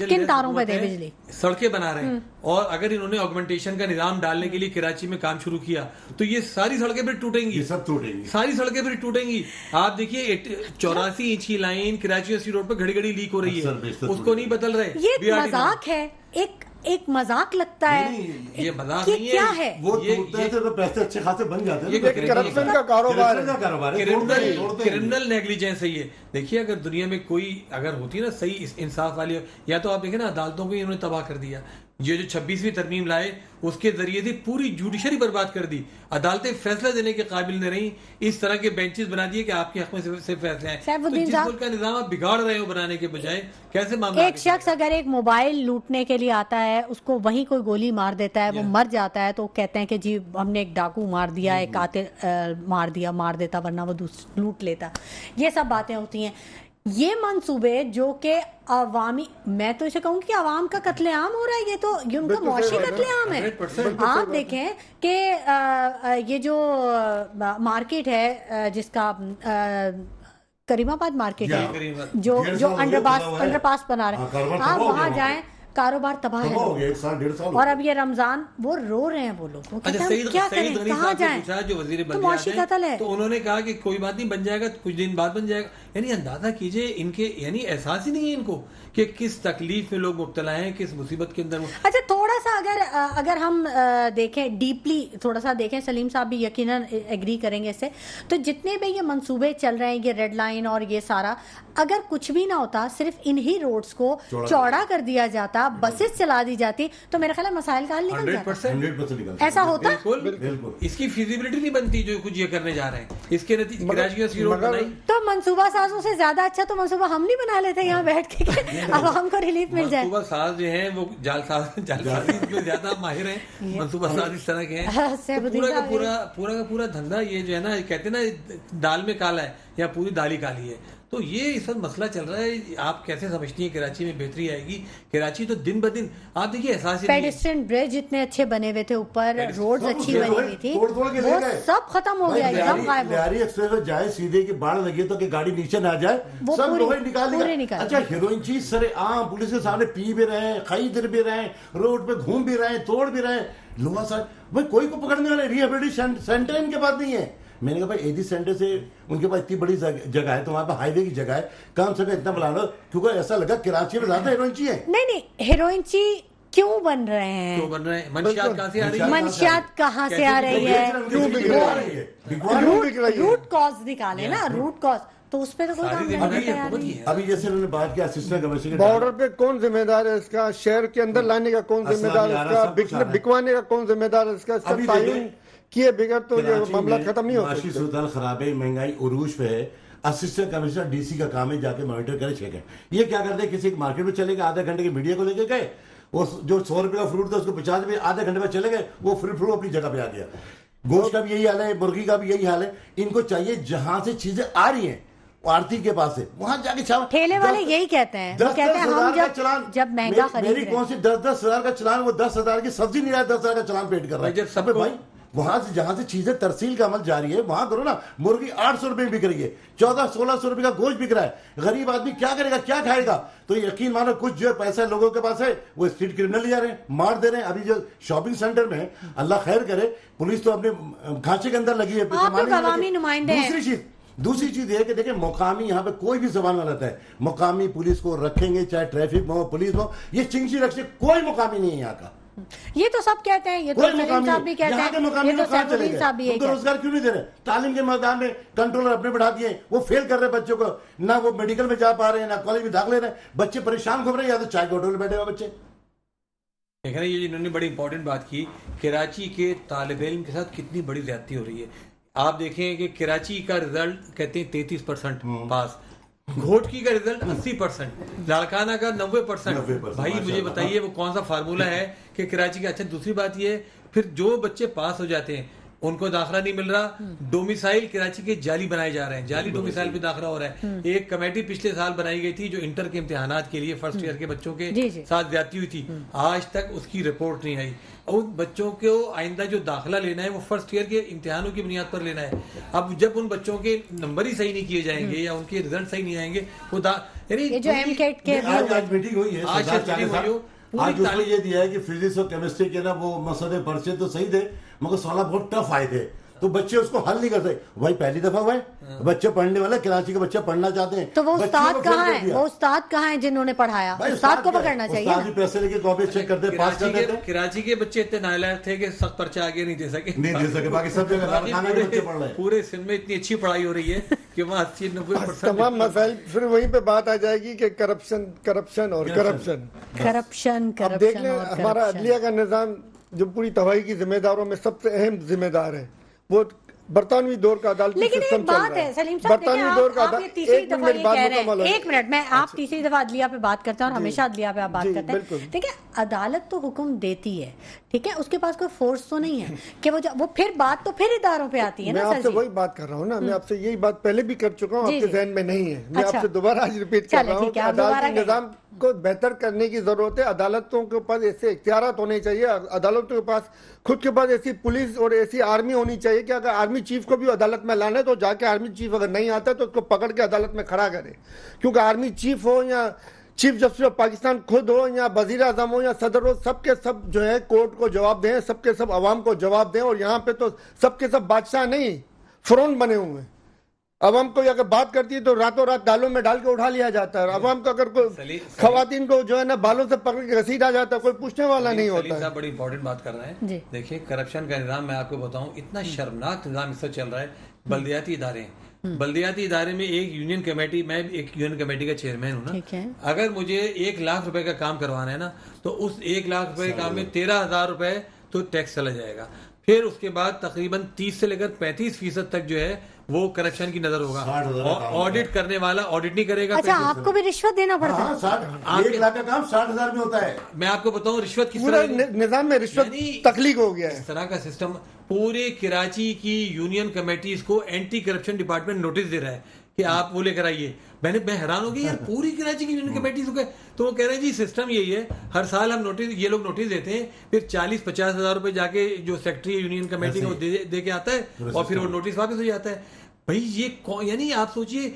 किन तारों पर दे बिजली। सड़कें बना रहे हैं और अगर इन्होंने ऑगमेंटेशन का निजाम डालने के लिए कराची में काम शुरू किया तो ये सारी सड़कें फिर टूटेंगी, सब टूटेंगी, सारी सड़कें फिर टूटेंगी। आप देखिए 84 इंच की लाइन कराची एससी रोड पर घड़ी घड़ी लीक हो रही है, उसको नहीं बदल रहे। ये मजाक है, एक मजाक लगता है। नहीं, ये मजाक नहीं है, क्या है? वो टूटते हैं तो पैसे अच्छे खासे बन जाते हैं। ये करप्शन का कारोबार है, क्रिमिनल नेग्लिजेंस है ये। देखिए अगर दुनिया में कोई अगर होती ना सही इंसाफ वाली, या तो आप देखें ना अदालतों को इन्होंने तबाह कर दिया। ये जो 26वीं तरमीम लाए उसके जरिए से पूरी जुडिशरी बर्बाद कर दी, अदालतें फैसला देने के काबिल नहीं रही, इस तरह के बेंचेस बना दिए कि आपके हक में से फैसले हैं। तो जिस मुल्क का निजाम आप बिगाड़ रहे हो बनाने के बजाय, कैसे मामला? एक शख्स अगर एक मोबाइल लूटने के लिए आता है, उसको वहीं कोई गोली मार देता है, वो मर जाता है, तो कहते हैं कि जी हमने एक डाकू मार दिया, एक कातिल मार देता, वरना वो लूट लेता। ये सब बातें होती हैं। ये मंसूबे जो कि अवामी, मैं तो इसे कहूँ कि अवाम का कत्लेआम हो रहा है, ये तो ये उनका मुआशी कत्लेआम है। आप देखें कि ये जो मार्केट है जिसका करीमाबाद मार्केट है, जो अंडरपास बना रहे हैं, आप वहाँ जाएं, कारोबार तबाह है, 1-1.5 साल। और अब ये रमजान वो रो रहे हैं, वो लोग क्या करें, कहाँ जाएं? जो वजीर तो मुआशी कत्ल है। तो उन्होंने कहा कि कोई बात नहीं, बन जाएगा, कुछ दिन बाद बन जाएगा। यानी अंदाजा कीजिए इनके, यानी एहसास ही नहीं है इनको कि किस तकलीफ में लोग मुब्तला हैं, किस मुसीबत के अंदर। अच्छा थोड़ा सा अगर हम देखें डीपली, थोड़ा सा देखें, सलीम साहब भी यकीनन एग्री करेंगे इससे, तो जितने भी ये मंसूबे चल रहे हैं, ये रेड लाइन और ये सारा, अगर कुछ भी ना होता, सिर्फ इन्हीं रोड्स को चौड़ा कर दिया जाता, बसेस चला दी जाती, तो मेरा ख्याल है मसाइल का हल निकल जाता। 100% ऐसा होता? बिल्कुल। इसकी फिजिबिलिटी नहीं बनती जो कुछ ये करने जा रहे हैं, इसके नतीजे रोड बनाई तो मंसूबा साजों से ज्यादा अच्छा तो मंसूबा हम नहीं बना लेते यहाँ बैठ के, आवाम को रिलीफ मिल जाए। मंसूबा साज जो है वो जालसाजी में ज्यादा माहिर है। मंसूबा साज इस तरह के हैं, पूरा का पूरा धंधा ये जो है ना, कहते हैं ना दाल में काला है या पूरी दाल ही काली है। तो ये इस वक्त मसला चल रहा है। आप कैसे समझती हैं कराची में बेहतरी आएगी? कराची तो दिन ब दिन, आप देखिए एहसास, पेडिस्ट्रियन ब्रिज इतने अच्छे बने हुए थे, ऊपर रोड्स अच्छी बनी हुई थी, वो सब खत्म हो गया, एकदम गायब। लहरी एक्सप्रेस में जाए सीधे की बाढ़ लगी तो कि गाड़ी नीचे ना जाए, सब लोग निकाल। अच्छा हीरोइन चीज सरे आम पुलिस के सामने पी भी रहे हैं, खरीद भी रहे हैं, रोड पे घूम भी रहे हैं, तोड़ भी रहे हैं। लोहा साहब भाई कोई को पकड़ने वाले रिहेबिलिटेशन सेंटर इनके पास नहीं है। मैंने कहा भाई एडी सेंटर से उनके पास इतनी बड़ी जगह है, तो वहां पर हाईवे की जगह है, कम से कम इतना बना लो, क्योंकि ऐसा लगा कराची में ज्यादा हीरोइनची है। नहीं हीरोइनची क्यों बन रहे हैं? क्यों बन रहे हैं? मंशियात कहाँ से आ रही है? मंशियात कहाँ से आ रही है? रूट कॉज निकाले ना, रूट कॉज, तो उस पे तो कोई काम नहीं। अभी जैसे उन्होंने बात किया असिस्टेंट कमिश्नर, बॉर्डर पे कौन जिम्मेदार है इसका, शहर के अंदर लाने का कौन जिम्मेदार है इसका, बिकवाने का कौन जिम्मेदार है इसका, तायुन किए बगैर तो ये मामला खत्म नहीं होता। माशी सूरत खराब है, महंगाई उरूज पे है। असिस्टेंट कमिश्नर डीसी का काम है जाके मॉनिटर करे, चेक है। ये क्या करते हैं, किसी मार्केट में चले गए, आधे घंटे की मीडिया को लेके गए, वो जो 100 रुपए का फ्रूट था उसको 50 रुपए, आधे घंटे में चले गए, वो फ्रूट अपनी जगह पे आ गया। गोश्त का भी यही हाल है, मुर्गी का भी यही हाल है। इनको चाहिए जहां से चीजें आ रही हैं आरती के पास है वहां जाके ठेले वाले यही कहते हैं, 10,000 का चलान, जब महंगा खरीद मेरी कौन सी 10,000 का चलान, वो 10,000 की सब्जी नहीं रहा, 10,000 का चलान पेड कर रहा है। सब भाई वहां से जहां से चीजें तरसील का अमल जारी है वहां करो ना। मुर्गी 800 रुपए बिक रही है, 1400-1600 रुपए का गोश्त बिक रहा है। गरीब आदमी क्या करेगा, क्या खाएगा? तो यकीन मानो कुछ जो पैसा लोगों के पास है वो स्ट्रीट क्रिमिनल ले जा रहे हैं, मार दे रहे हैं। अभी जो शॉपिंग सेंटर में अल्लाह खैर करे, पुलिस तो अपने खांचे के अंदर लगी है। दूसरी चीज ये कि देखिए मुकामी यहाँ पे कोई भी जबान रहता है, मुकामी पुलिस को रखेंगे, चाहे ट्रैफिक में हो, पुलिस हो, ये चिंची रख से कोई मुकामी नहीं है यहाँ का। ये तो सब कहते हैं, ये तो सलीम साहब भी कहते हैं, ये तो सैफुद्दीन साहब भी उनको रोजगार क्यों नहीं दे रहे? तालीम के मैदान में कंट्रोलर अपने बढ़ा दिए, वो फेल कर रहे बच्चों को, ना वो मेडिकल में जा पा रहे हैं, ना कॉलेज में दाखिले रहे, बच्चे परेशान घूम रहे हैं, या तो चाय के होटल में बैठे हुए बच्चे। देख रहे हैं ये इन्होंने बड़ी इंपॉर्टेंट बात की, कराची के तालिब इल्म के साथ कितनी बड़ी ज्यादती हो रही है। आप देखें कि कराची का रिजल्ट कहते हैं 33% पास, घोटकी का रिजल्ट 80%, लाड़काना का 90%। भाई मुझे बताइए वो कौन सा फार्मूला है कि कराची का? अच्छा दूसरी बात ये, फिर जो बच्चे पास हो जाते हैं उनको दाखिला नहीं मिल रहा, डोमिसाइल कराची के जाली बनाए जा रहे हैं, जाली डोमिसाइल पे दाखिला हो रहा है। एक कमेटी पिछले साल बनाई गई थी जो इंटर के इम्तिहानात के लिए फर्स्ट ईयर के बच्चों के साथ ज्यादती हुई थी, आज तक उसकी रिपोर्ट नहीं आई। और बच्चों को आइंदा जो दाखिला लेना है वो फर्स्ट ईयर के इम्तिहानों की बुनियाद पर लेना है। अब जब उन बच्चों के नंबर ही सही नहीं किए जाएंगे या उनके रिजल्ट सही नहीं आएंगे, वो आज मीटिंग हुई है, आज उसने ये दिया है कि फिजिक्स और केमिस्ट्री के ना वो मसले पर्चे तो सही थे मगर सवाल बहुत टफ आए थे, तो बच्चे उसको हल नहीं कर सकते। भाई पहली दफा हुआ है बच्चे पढ़ने वाला, कराची के बच्चे पढ़ना चाहते हैं, तो वो उस्ताद कहाँ है? वो उस्ताद कहाँ है जिन्होंने पढ़ाया? उस्ताद को पकड़ना चाहिए। उस्ताद भी पैसे लेके कॉपी चेक करते, पास कर देते। कराची के बच्चे इतने नालायक थे कि सख्त पर्चा आगे नहीं दे सके, बाकी सब जगह बच्चे पढ़ रहे हैं। पूरे सिंध में इतनी अच्छी पढ़ाई हो रही है कि वहाँ 80-90% तमाम मसाइल फिर वहीं पे बात आ जाएगी कि करप्शन और करप्शन। अब देख लें हमारा अदलिया का निज़ाम जो पूरी तबाही की जिम्मेदारों में सबसे अहम जिम्मेदार है, वो बरतानवी दौर का अदालती लेकिन सिस्टम एक बात है सलीम साहब, देखिए आप ये तीसरी दफा ये कह रहे हैं, एक मिनट मैं आप तीसरी दफा अदलिया पे बात करते हैं और हमेशा अदलिया पे आप बात करते हैं। देखिए अदालत तो हुक्म देती है, ठीक है, उसके पास कोई फोर्स तो नहीं है कि वो फिर बात तो फिर इदारों पे आती है ना। मैं आपसे वही बात कर रहा हूँ ना, मैं आपसे यही बात पहले भी कर चुका हूँ, आपके जहन में नहीं है, मैं आपसे दोबारा आज रिपीट कर रहा हूँ कि अदालती निजाम को बेहतर करने की जरूरत है। अदालतों के पास ऐसे इख्तियारात होने चाहिए, अदालतों के पास खुद के पास ऐसी पुलिस और ऐसी आर्मी होनी चाहिए कि अगर आर्मी चीफ को भी अदालत में लाना है तो जाके आर्मी चीफ अगर नहीं आता तो उसको पकड़ के अदालत में खड़ा करे, क्योंकि आर्मी चीफ हो या चीफ जस्टिस ऑफ पाकिस्तान खुद हो या वजीर आजम हो या सदर हो, सबके सब जो है कोर्ट को जवाब दें, सबके सब अवाम को जवाब दें। और यहाँ पे तो सबके सब बादशाह नहीं फ्रोन बने हुए हैं। अवाम को अगर बात करती है तो रातों रात दालों में डाल के उठा लिया जाता है। अवाम को अगर कोई खवातीन को जो है ना बालों से पकड़ के घसीटा जाता है, कोई पूछने वाला नहीं होता है। बड़ी इंपॉर्टेंट बात कर रहे हैं। देखिए करप्शन का निजाम मैं आपको बताऊं, इतना शर्मनाक निजाम इससे चल रहा है। बल्दियाती इदारे हैं, बल्दियाती इदारे में एक यूनियन कमेटी, मैं एक यूनियन कमेटी का चेयरमैन हूँ ना, अगर मुझे 1 लाख रुपए का काम करवाना है ना तो उस 1 लाख रुपए के काम में 13,000 रुपए तो टैक्स चला जाएगा। फिर उसके बाद तकरीबन 30 से लेकर 35% तक जो है वो करप्शन की नजर होगा। ऑडिट करने वाला ऑडिट नहीं करेगा। अच्छा, आपको भी रिश्वत देना पड़ता है? 1 लाख का काम 60,000 में होता है। मैं आपको बताऊं रिश्वत किस तरह निजाम में रिश्वत तख्लीक हो गया है। इस तरह का सिस्टम पूरे कराची की यूनियन कमेटीज को एंटी करप्शन डिपार्टमेंट नोटिस दे रहा है कि आप वो लेकर आइए। मैं हैरान हो गई यार, पूरी कराची की यूनियन कमेटीज को। तो वो कह रहे हैं जी सिस्टम यही है, हर साल हम ये लोग नोटिस देते हैं, फिर 40-50 हजार रुपए जाके जो सेक्रेटरी यूनियन कमेटी का दे के आता है और फिर वो नोटिस वापस हो जाता है। भाई ये यानी आप सोचिए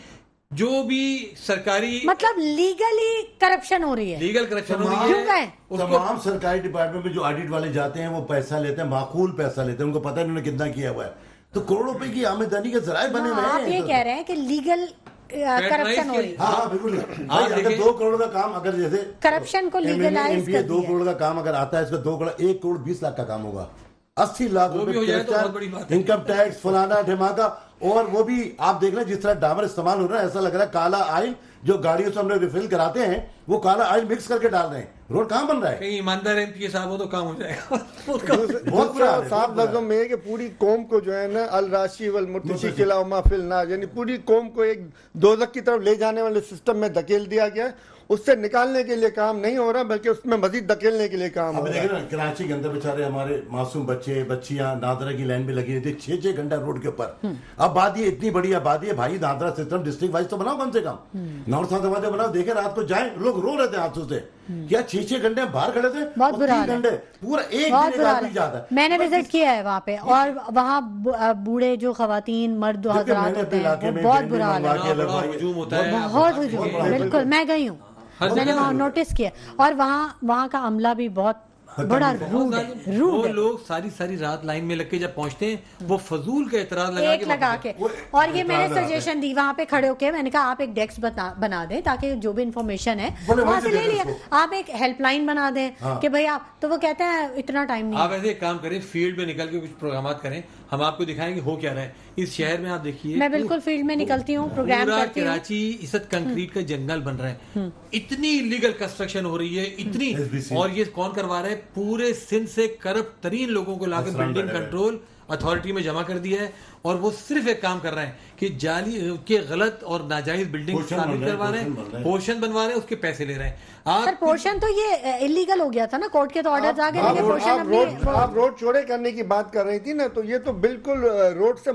जो भी सरकारी मतलब लीगली करप्शन हो रही है, लीगल करप्शन हो रही है। तमाम सरकारी डिपार्टमेंट में जो ऑडिट वाले जाते हैं वो पैसा लेते हैं, माकूल पैसा लेते हैं, उनको पता है उन्होंने कितना किया हुआ है, तो करोड़ों रुपए की आमदनी के जराए बने हुए हैं। आप ये कह रहे हैं कि लीगल करप्शन हो रही है? हाँ बिल्कुल। अगर 2 करोड़ का काम अगर जैसे करप्शन को लीगलाइज कर 2 करोड़ का काम अगर आता है, इसका 2 करोड़ 1 करोड़ 20 लाख का काम होगा, 80 लाख रुपए इनकम टैक्स फलाना ढमाका। और वो भी आप देख रहे हैं जिस तरह डामर इस्तेमाल हो रहा है, ऐसा लग रहा है काला ऑयल जो गाड़ियों से हम लोग रिफिल कराते हैं वो काला ऑयल मिक्स करके डाल रहे हैं। रोड कहाँ बन रहा है? कहीं ईमानदार एमपी साहब हो तो काम हो जाएगा। बहुत साफ लफ्जों में है कि पूरी कौम को जो है ना अल राशि वल मुर्तशी किला माफिल ना, यानी पूरी कौम को एक दोजख की तरफ ले जाने वाले सिस्टम में धकेल दिया गया है। उससे निकालने के लिए काम नहीं हो रहा बल्कि उसमें मजीद धकेलने के लिए काम हो रहा है। कराची के अंदर बेचारे हमारे मासूम बच्चे बच्चियां नादरा की लाइन में लगी रहती 6-6 घंटा रोड के ऊपर। अब बात ये इतनी बड़ी आबादी है भाई, नादरा सिस्टम डिस्ट्रिक्ट वाइज तो बनाओ कम से कम, नॉर्थ साउथ दरवाजे बनाओ। देखे रात को जाए लोग रो रहे थे हाथों से, क्या 6-6 घंटे बाहर खड़े थे, बहुत बुरा हाल है, पूरा एक दिन जाता है। मैंने विजिट किया है वहाँ पे और वहाँ बूढ़े जो खवातीन मर्द हजरात होते हैं, बहुत बुरा हाल है, बहुत हुजूम। बिल्कुल मैं गई हूँ, मैंने वहाँ नोटिस किया और वहाँ का अमला भी बहुत बड़ा रूड है। वो लोग सारी रात लाइन में लग के जब पहुंचते हैं वो फजूल के एतराज लगा के और ये मैंने सजेशन दी वहाँ पे खड़े होके, मैंने कहा आप एक डेस्क बना दें ताकि जो भी इंफॉर्मेशन है वहाँ से ले लिया, आप एक हेल्पलाइन बना दें कि भाई आप, तो वो कहते हैं इतना टाइम नहीं। आप ऐसे एक काम करें, फील्ड में निकल के कुछ प्रोग्राम करें, हम आपको दिखाएंगे हो क्या रहा है इस शहर में। आप देखिए मैं बिल्कुल फील्ड में निकलती हूँ, प्रोग्राम करती हूँ। कराची इस वक्त कंक्रीट का जंगल बन रहा है, इतनी इलीगल कंस्ट्रक्शन हो रही है, इतनी, और ये कौन करवा रहा है? पूरे सिंध से करप्ट तरीन लोगों को लाकर बिल्डिंग कंट्रोल अथॉरिटी में जमा कर दिया है और वो सिर्फ एक काम कर रहे हैं कि जाली के गलत और नाजायज बिल्डिंग शामिल करवा रहे हैं, पोर्शन बनवा रहे हैं, उसके पैसे ले रहे हैं। सर पोर्शन तो ये इलीगल हो गया था ना, कोर्ट के तो ऑर्डर्स आ गए, लेकिन आप रोड चौड़े करने की बात कर रही थी ना, तो ये तो बिल्कुल रोड से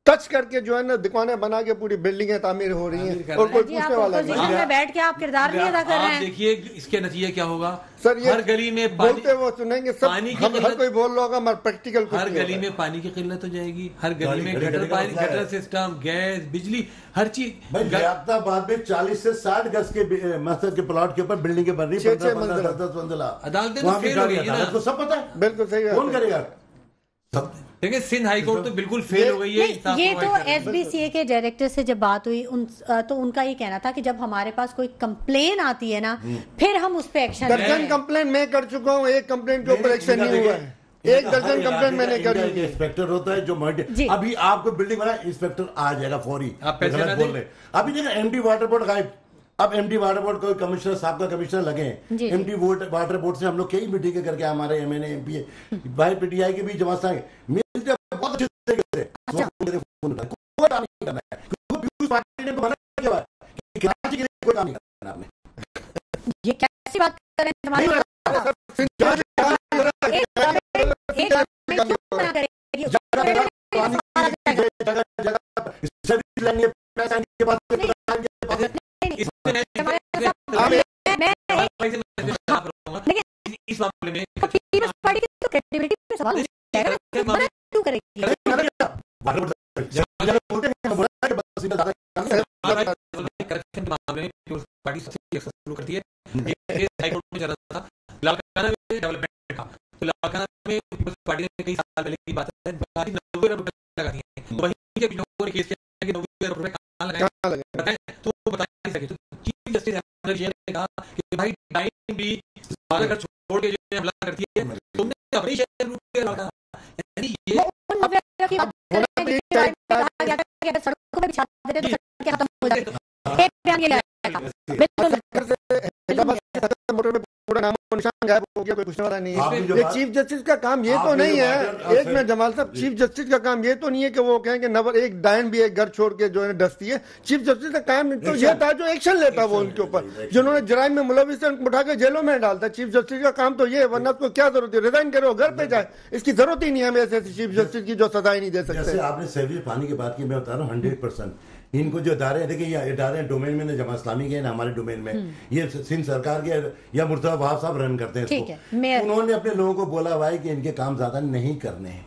टच करके जो है ना दुकानें बना के पूरी बिल्डिंगें तामीर हो रही हैं और कोई पूछने वाला नहीं में बैठ के आप किरदार नहीं अदा कर रहे हैं। देखिए इसके नतीजे क्या होगा सर, ये हर गली में बोलते वो सुनेंगे सब, पानी की हर कोई बोल रहा होगा मगर प्रैक्टिकल हर गली में पानी की किल्लत हो जाएगी, हर गली में गटर सिस्टम, गैस, बिजली, हर चीज। बाद में 40 से 60 गज के मस्जिद के प्लॉट के ऊपर बिल्डिंग बन रही है, 10 मंजिला। अदालतें तो फेल हो गई है ना, तो सब पता है, बिल्कुल सही, कौन करेगा? देखिए सिंध हाई कोर्ट तो बिल्कुल फेल हो गई है। ये तो SBCA के डायरेक्टर से जब बात हुई तो उनका ये कहना था कि जब हमारे पास कोई कंप्लेन आती है ना फिर हम उस पर एक्शन। दर्जन कंप्लेन मैं कर चुका हूँ, एक कंप्लेन के ऊपर एक्शन नहीं हुआ है। एक दर्जन कंप्लेन मैंने करी। इंस्पेक्टर होता है जो अभी आपको बिल्डिंग बना, इंस्पेक्टर आ जाएगा फौरी, आप गलत बोल रहे। अभी देखो MD वाटर बोर्ड गायब, अब MD वाटर बोर्ड कोई कमिश्नर साहब का कमिश्नर लगे हैं। MD वाटर बोर्ड से हम लोग कई मीटिंग करके हमारे MNA MP भाई PTI के भी जमा मिलते बहुत अच्छे तरीके से कोई काम नहीं करना है, क्योंकि पार्टी ने बना क्या है कि कराची के लिए कोई काम नहीं करना आपने। ये कैसी बात कर रहे हैं हमारे इस मामले में पार्टी की तो क्रेडिबिलिटी पे सवाल क्यों करेगी? करप्शन के मामले में पार्टी सबसे शुरू करती है। हाई कोर्ट में चल रहा था लालकाना में डेवलपमेंट का, तो लालकाना में पार्टी ने कई साल पहले की बात है 90 अरब रुपए लगाती है, वहीं के लोगों ने केस किया कि 90 अरब रुपए कहां लगाए, तो बता नहीं सके। तो चीफ जस्टिस ने कहा कि भाई टाइम भी अगर छोड़ के जो हमला करती है तुमने अपनी शहर लूट के लगा, यानी ये सड़कों पे बिछा देते तो सड़कें खत्म हो जाती है। एक बयान ये आएगा बिल्कुल पूरा नाम निशान गायब हो गया, कोई पूछने वाला नहीं है। ये चीफ जस्टिस का काम ये तो नहीं है, एक मिनट जमाल साहब, चीफ जस्टिस का काम ये तो नहीं है कि वो कहें कि नंबर एक डायन भी एक घर छोड़ के जो है डस्ती है। चीफ जस्टिस का काम तो ये था जो एक्शन लेता वो उनके ऊपर, जिन्होंने जराइम में मुलविस है उनको उठा के जेलों में डालता। चीफ जस्टिस का काम तो ये है, वरना उसको क्या जरूरत है, रिजाइन करे घर पे जाए, इसकी जरूरत ही नहीं है हमें ऐसे चीफ जस्टिस की जो सजाएं नहीं दे सकते। आपने सीवरेज पानी की बात की, मैं बता रहा हूँ 100% इनको जो इदारे हैं, देखिए ये इदारे डोमेन में जमा इस्लामी के हमारे डोमेन में, ये सिंध सरकार के या मुर्तजा वहाब साहब रन करते हैं इसको। उन्होंने अपने लोगों को बोला हुआ है कि इनके काम ज्यादा नहीं करने हैं।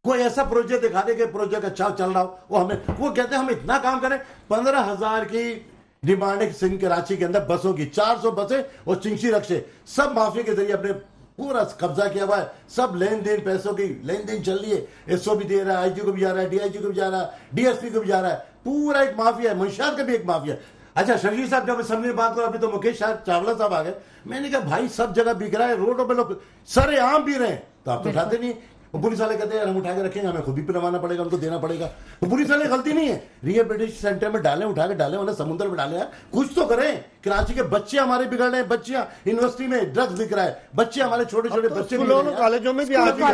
कोई ऐसा प्रोजेक्ट दिखा दे कि प्रोजेक्ट अच्छा चल रहा हो, वो कहते हैं हम इतना काम करें। 15,000 की डिमांड है सिंध कराची के अंदर बसों की, 400 बसें और चिंशी रक्शे सब माफिया के जरिए अपने पूरा कब्जा किया हुआ है। सब लेन देन, पैसों की लेन देन चल रही है। एसओ भी दे रहा है, IG को भी जा रहा है, DIG को भी जा रहा है, DSP को भी जा रहा है। पूरा एक माफिया है, मंशियात का भी एक माफिया है। अच्छा शर्जील साहब जब सामने बात करो, अभी तो मुकेश चावला साहब आ गए, मैंने कहा भाई सब जगह बिक रहा है, रोडों पे लोग सरेआम पी रहे हैं, तो आप तो उठाते नहीं। पुलिस वाले कहते हैं हम उठा के रखेंगे, हमें खुद ही पिलवाना पड़ेगा, उनको देना पड़ेगा। तो पुलिस वाले गलती नहीं है, रिहेबिलिटेशन सेंटर में डालें, उठा के डालें, उन्हें समुद्र में डालें, कुछ तो करें। कराची के बच्चे हमारे बिगड़ रहे हैं, बच्चियां यूनिवर्सिटी में ड्रग्स बिक रहा है, बच्चे हमारे छोटे छोटे बच्चे कॉलेजों में भी आ गया।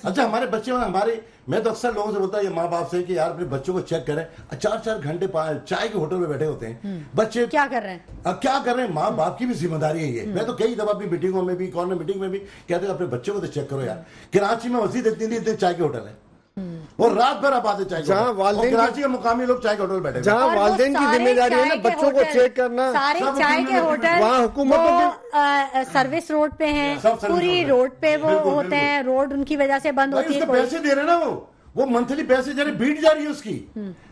अच्छा हमारे बच्चे हमारे, मैं तो अक्सर लोगों से बोलता हूँ माँ बाप से कि यार अपने बच्चों को चेक करें, 4-4 घंटे चाय के होटल में बैठे होते हैं बच्चे, क्या कर रहे हैं? अब क्या कर रहे हैं, माँ बाप की भी जिम्मेदारी है ये। मैं तो कई दफा अपनी मीटिंगों में भी, कॉर्नर मीटिंग में भी कहते हैं अपने बच्चों को तो चेक करो यार। कराची में मस्जिद इतने चाय के होटल है और रात भर आप आते चाय, जहाँ कराची के मुकामी लोग चाय के होटल बैठे, जहाँ वालिदैन की जिम्मेदारी है ना बच्चों को चेक करना। सारे चाय के होटल वहाँ हुकूमत सर्विस रोड पे हैं, पूरी रोड पे वो होते हैं, रोड उनकी वजह से बंद होती है। पैसे दे रहे ना वो मंथली पैसे दे रहे, भीड़ जा रही है उसकी।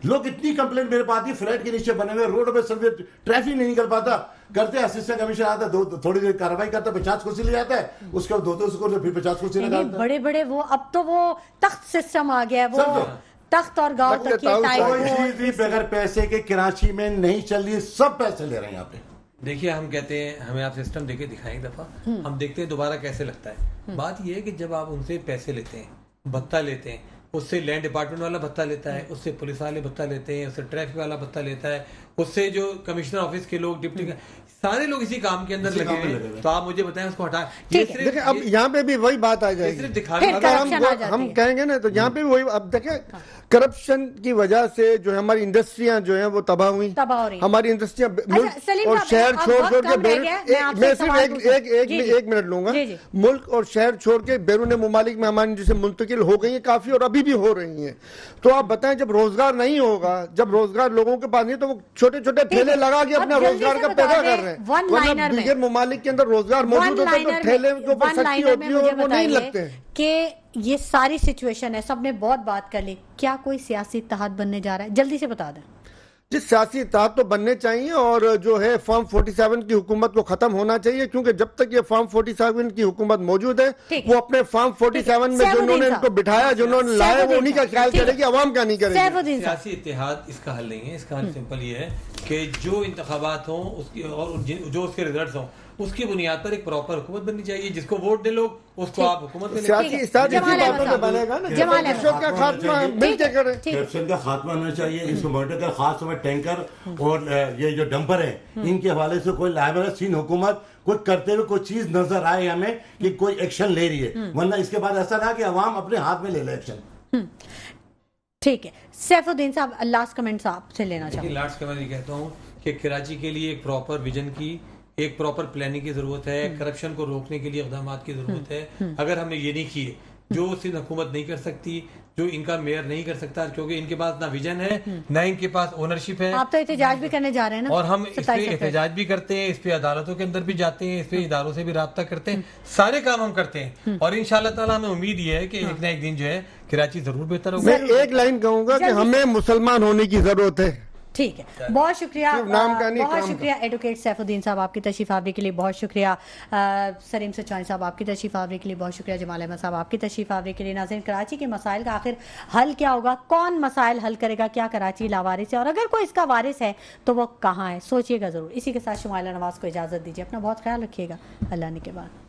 लोग इतनी कंप्लेंट मेरे पास आती है, फ्लैट के नीचे बने हुए रोड पे सर्वे ट्रैफिक नहीं कर पाता, करते असिस्टेंट कमिश्नर आता है, थोड़ी देर कार्रवाई करता है, 50 कुर्सी ले जाता है, उसके बाद 2-2 स्कोर फिर 50 कुर्सी लगाता है। बड़े बड़े वो अब तो वो तख्त सिस्टम आ गया है, वो तख्त और गाँव तक के बगैर पैसे के कराची में नहीं चल रही है, सब पैसे ले रहे हैं यहाँ पे। देखिए हम कहते हैं हमें आप सिस्टम देके दिखाएं एक दफा, हम देखते हैं दोबारा कैसे लगता है। बात यह है कि जब आप उनसे पैसे लेते हैं, भत्ता लेते हैं, उससे लैंड डिपार्टमेंट वाला भत्ता लेता है, उससे पुलिस वाले भत्ता लेते हैं, उससे ट्रैफिक वाला भत्ता लेता है, उससे जो कमिश्नर ऑफिस के लोग, डिप्टी सारे लोग इसी काम के अंदर लगे हैं। तो आप मुझे बताएं उसको हटा। देखिए अब यहाँ पे भी वही बात आ जाएगी, अगर हम कहेंगे ना तो यहाँ पे भी वही। अब देखें करप्शन की वजह से जो है हमारी इंडस्ट्रियां जो है वो तबाह हुई, हमारी इंडस्ट्रियां मुल्क और शहर छोड़ के मैं सिर्फ एक मिनट लूंगा, मुल्क और शहर छोड़ के बैरून मुमालिक में हमारी जैसे मुंतकिल हो गई है काफी, और अभी भी हो रही है। तो आप बताएं जब रोजगार नहीं होगा, जब रोजगार लोगों के पास नहीं, तो वो छोटे छोटे ठेले लगा के अपना रोजगार का पैदा कर रहे हैं। दीगर ममालिक के अंदर रोजगार मौजूद होता है तो ठेले के ऊपर सख्ती होती है और वो नहीं लगते हैं। कि ये सारी सिचुएशन है, सबने बहुत बात कर ली, क्या कोई सियासी इत्तेहाद बनने जा रहा है? जल्दी से बता दें। जिस सियासी इत्तेहाद तो बनने चाहिए, और जो है फॉर्म 47 की हुकूमत को खत्म होना चाहिए, क्योंकि जब तक ये फॉर्म 47 की हुकूमत मौजूद है वो अपने फॉर्म 47 में जो उन्होंने इनको बिठाया, जो उन्होंने लाया, वो उन्हीं का ख्याल करेगी, अवाम का नहीं करेगी। सियासी इत्तेहाद इसका हल नहीं है। इसका हल सिंपल ये है कि जो इंतखाबात हों उसकी और जो उसके रिजल्ट हों उसकी बुनियाद पर एक प्रॉपर हुकूमत बननी चाहिए। जिसको वोट दे लोग उसको आप हुकूमत में करप्शन का खात्मा होना चाहिए। इसको मॉनिटर कर, खास तौर पर टैंकर और ये जो डंपर है इनके हवाले से कोई लाइबल सीन हुकूमत कुछ करते हुए कोई चीज नजर आए हमें कि कोई एक्शन ले रही है, वरना इसके बाद ऐसा ना कि अवाम अपने हाथ में ले ले एक्शन। ठीक है सैफुद्दीन साहब, लास्ट कमेंट्स आपसे लेना चाहूँगा। लास्ट कमेंट ये कहता हूँ कि कराची के लिए एक प्रॉपर विजन की, एक प्रॉपर प्लानिंग की जरूरत है। करप्शन को रोकने के लिए इक़दाम की जरूरत है। अगर हमने ये नहीं किए, जो सिंध हुकूमत नहीं कर सकती, जो इनका मेयर नहीं कर सकता, क्योंकि इनके पास ना विजन है ना इनके पास ओनरशिप है। आप तो एहतजाज भी करने जा रहे हैं ना, और हम इस पे एहतजाज भी करते हैं, इस पे अदालतों के अंदर भी जाते हैं, इस पे इदारों से भी राब्ता करते हैं, सारे काम हम करते हैं। और इंशाल्लाह ताला हमें उम्मीद ये है कि एक ना एक दिन जो है कराची जरूर बेहतर होगा। मैं एक लाइन कहूंगा कि हमें मुसलमान होने की जरूरत है। ठीक है, बहुत शुक्रिया, बहुत शुक्रिया एडवोकेट सैफुद्दीन साहब आपकी तशरीफ आवरी के लिए, बहुत शुक्रिया सलीम सचानी साहब आपकी तशरीफ आवरी के लिए, बहुत शुक्रिया जमाल अहमद साहब आपकी तशरीफ आवरी के लिए। नाज़रीन, कराची के मसाइल का आखिर हल क्या होगा, कौन मसाइल हल करेगा, क्या कराची लावारिस है, और अगर कोई इसका वारिस है तो वो कहाँ है, सोचिएगा ज़रूर। इसी के साथ शुमाइला नवाज़ को इजाज़त दीजिए, अपना बहुत ख्याल रखिएगा, अल्लाह ने के बाद।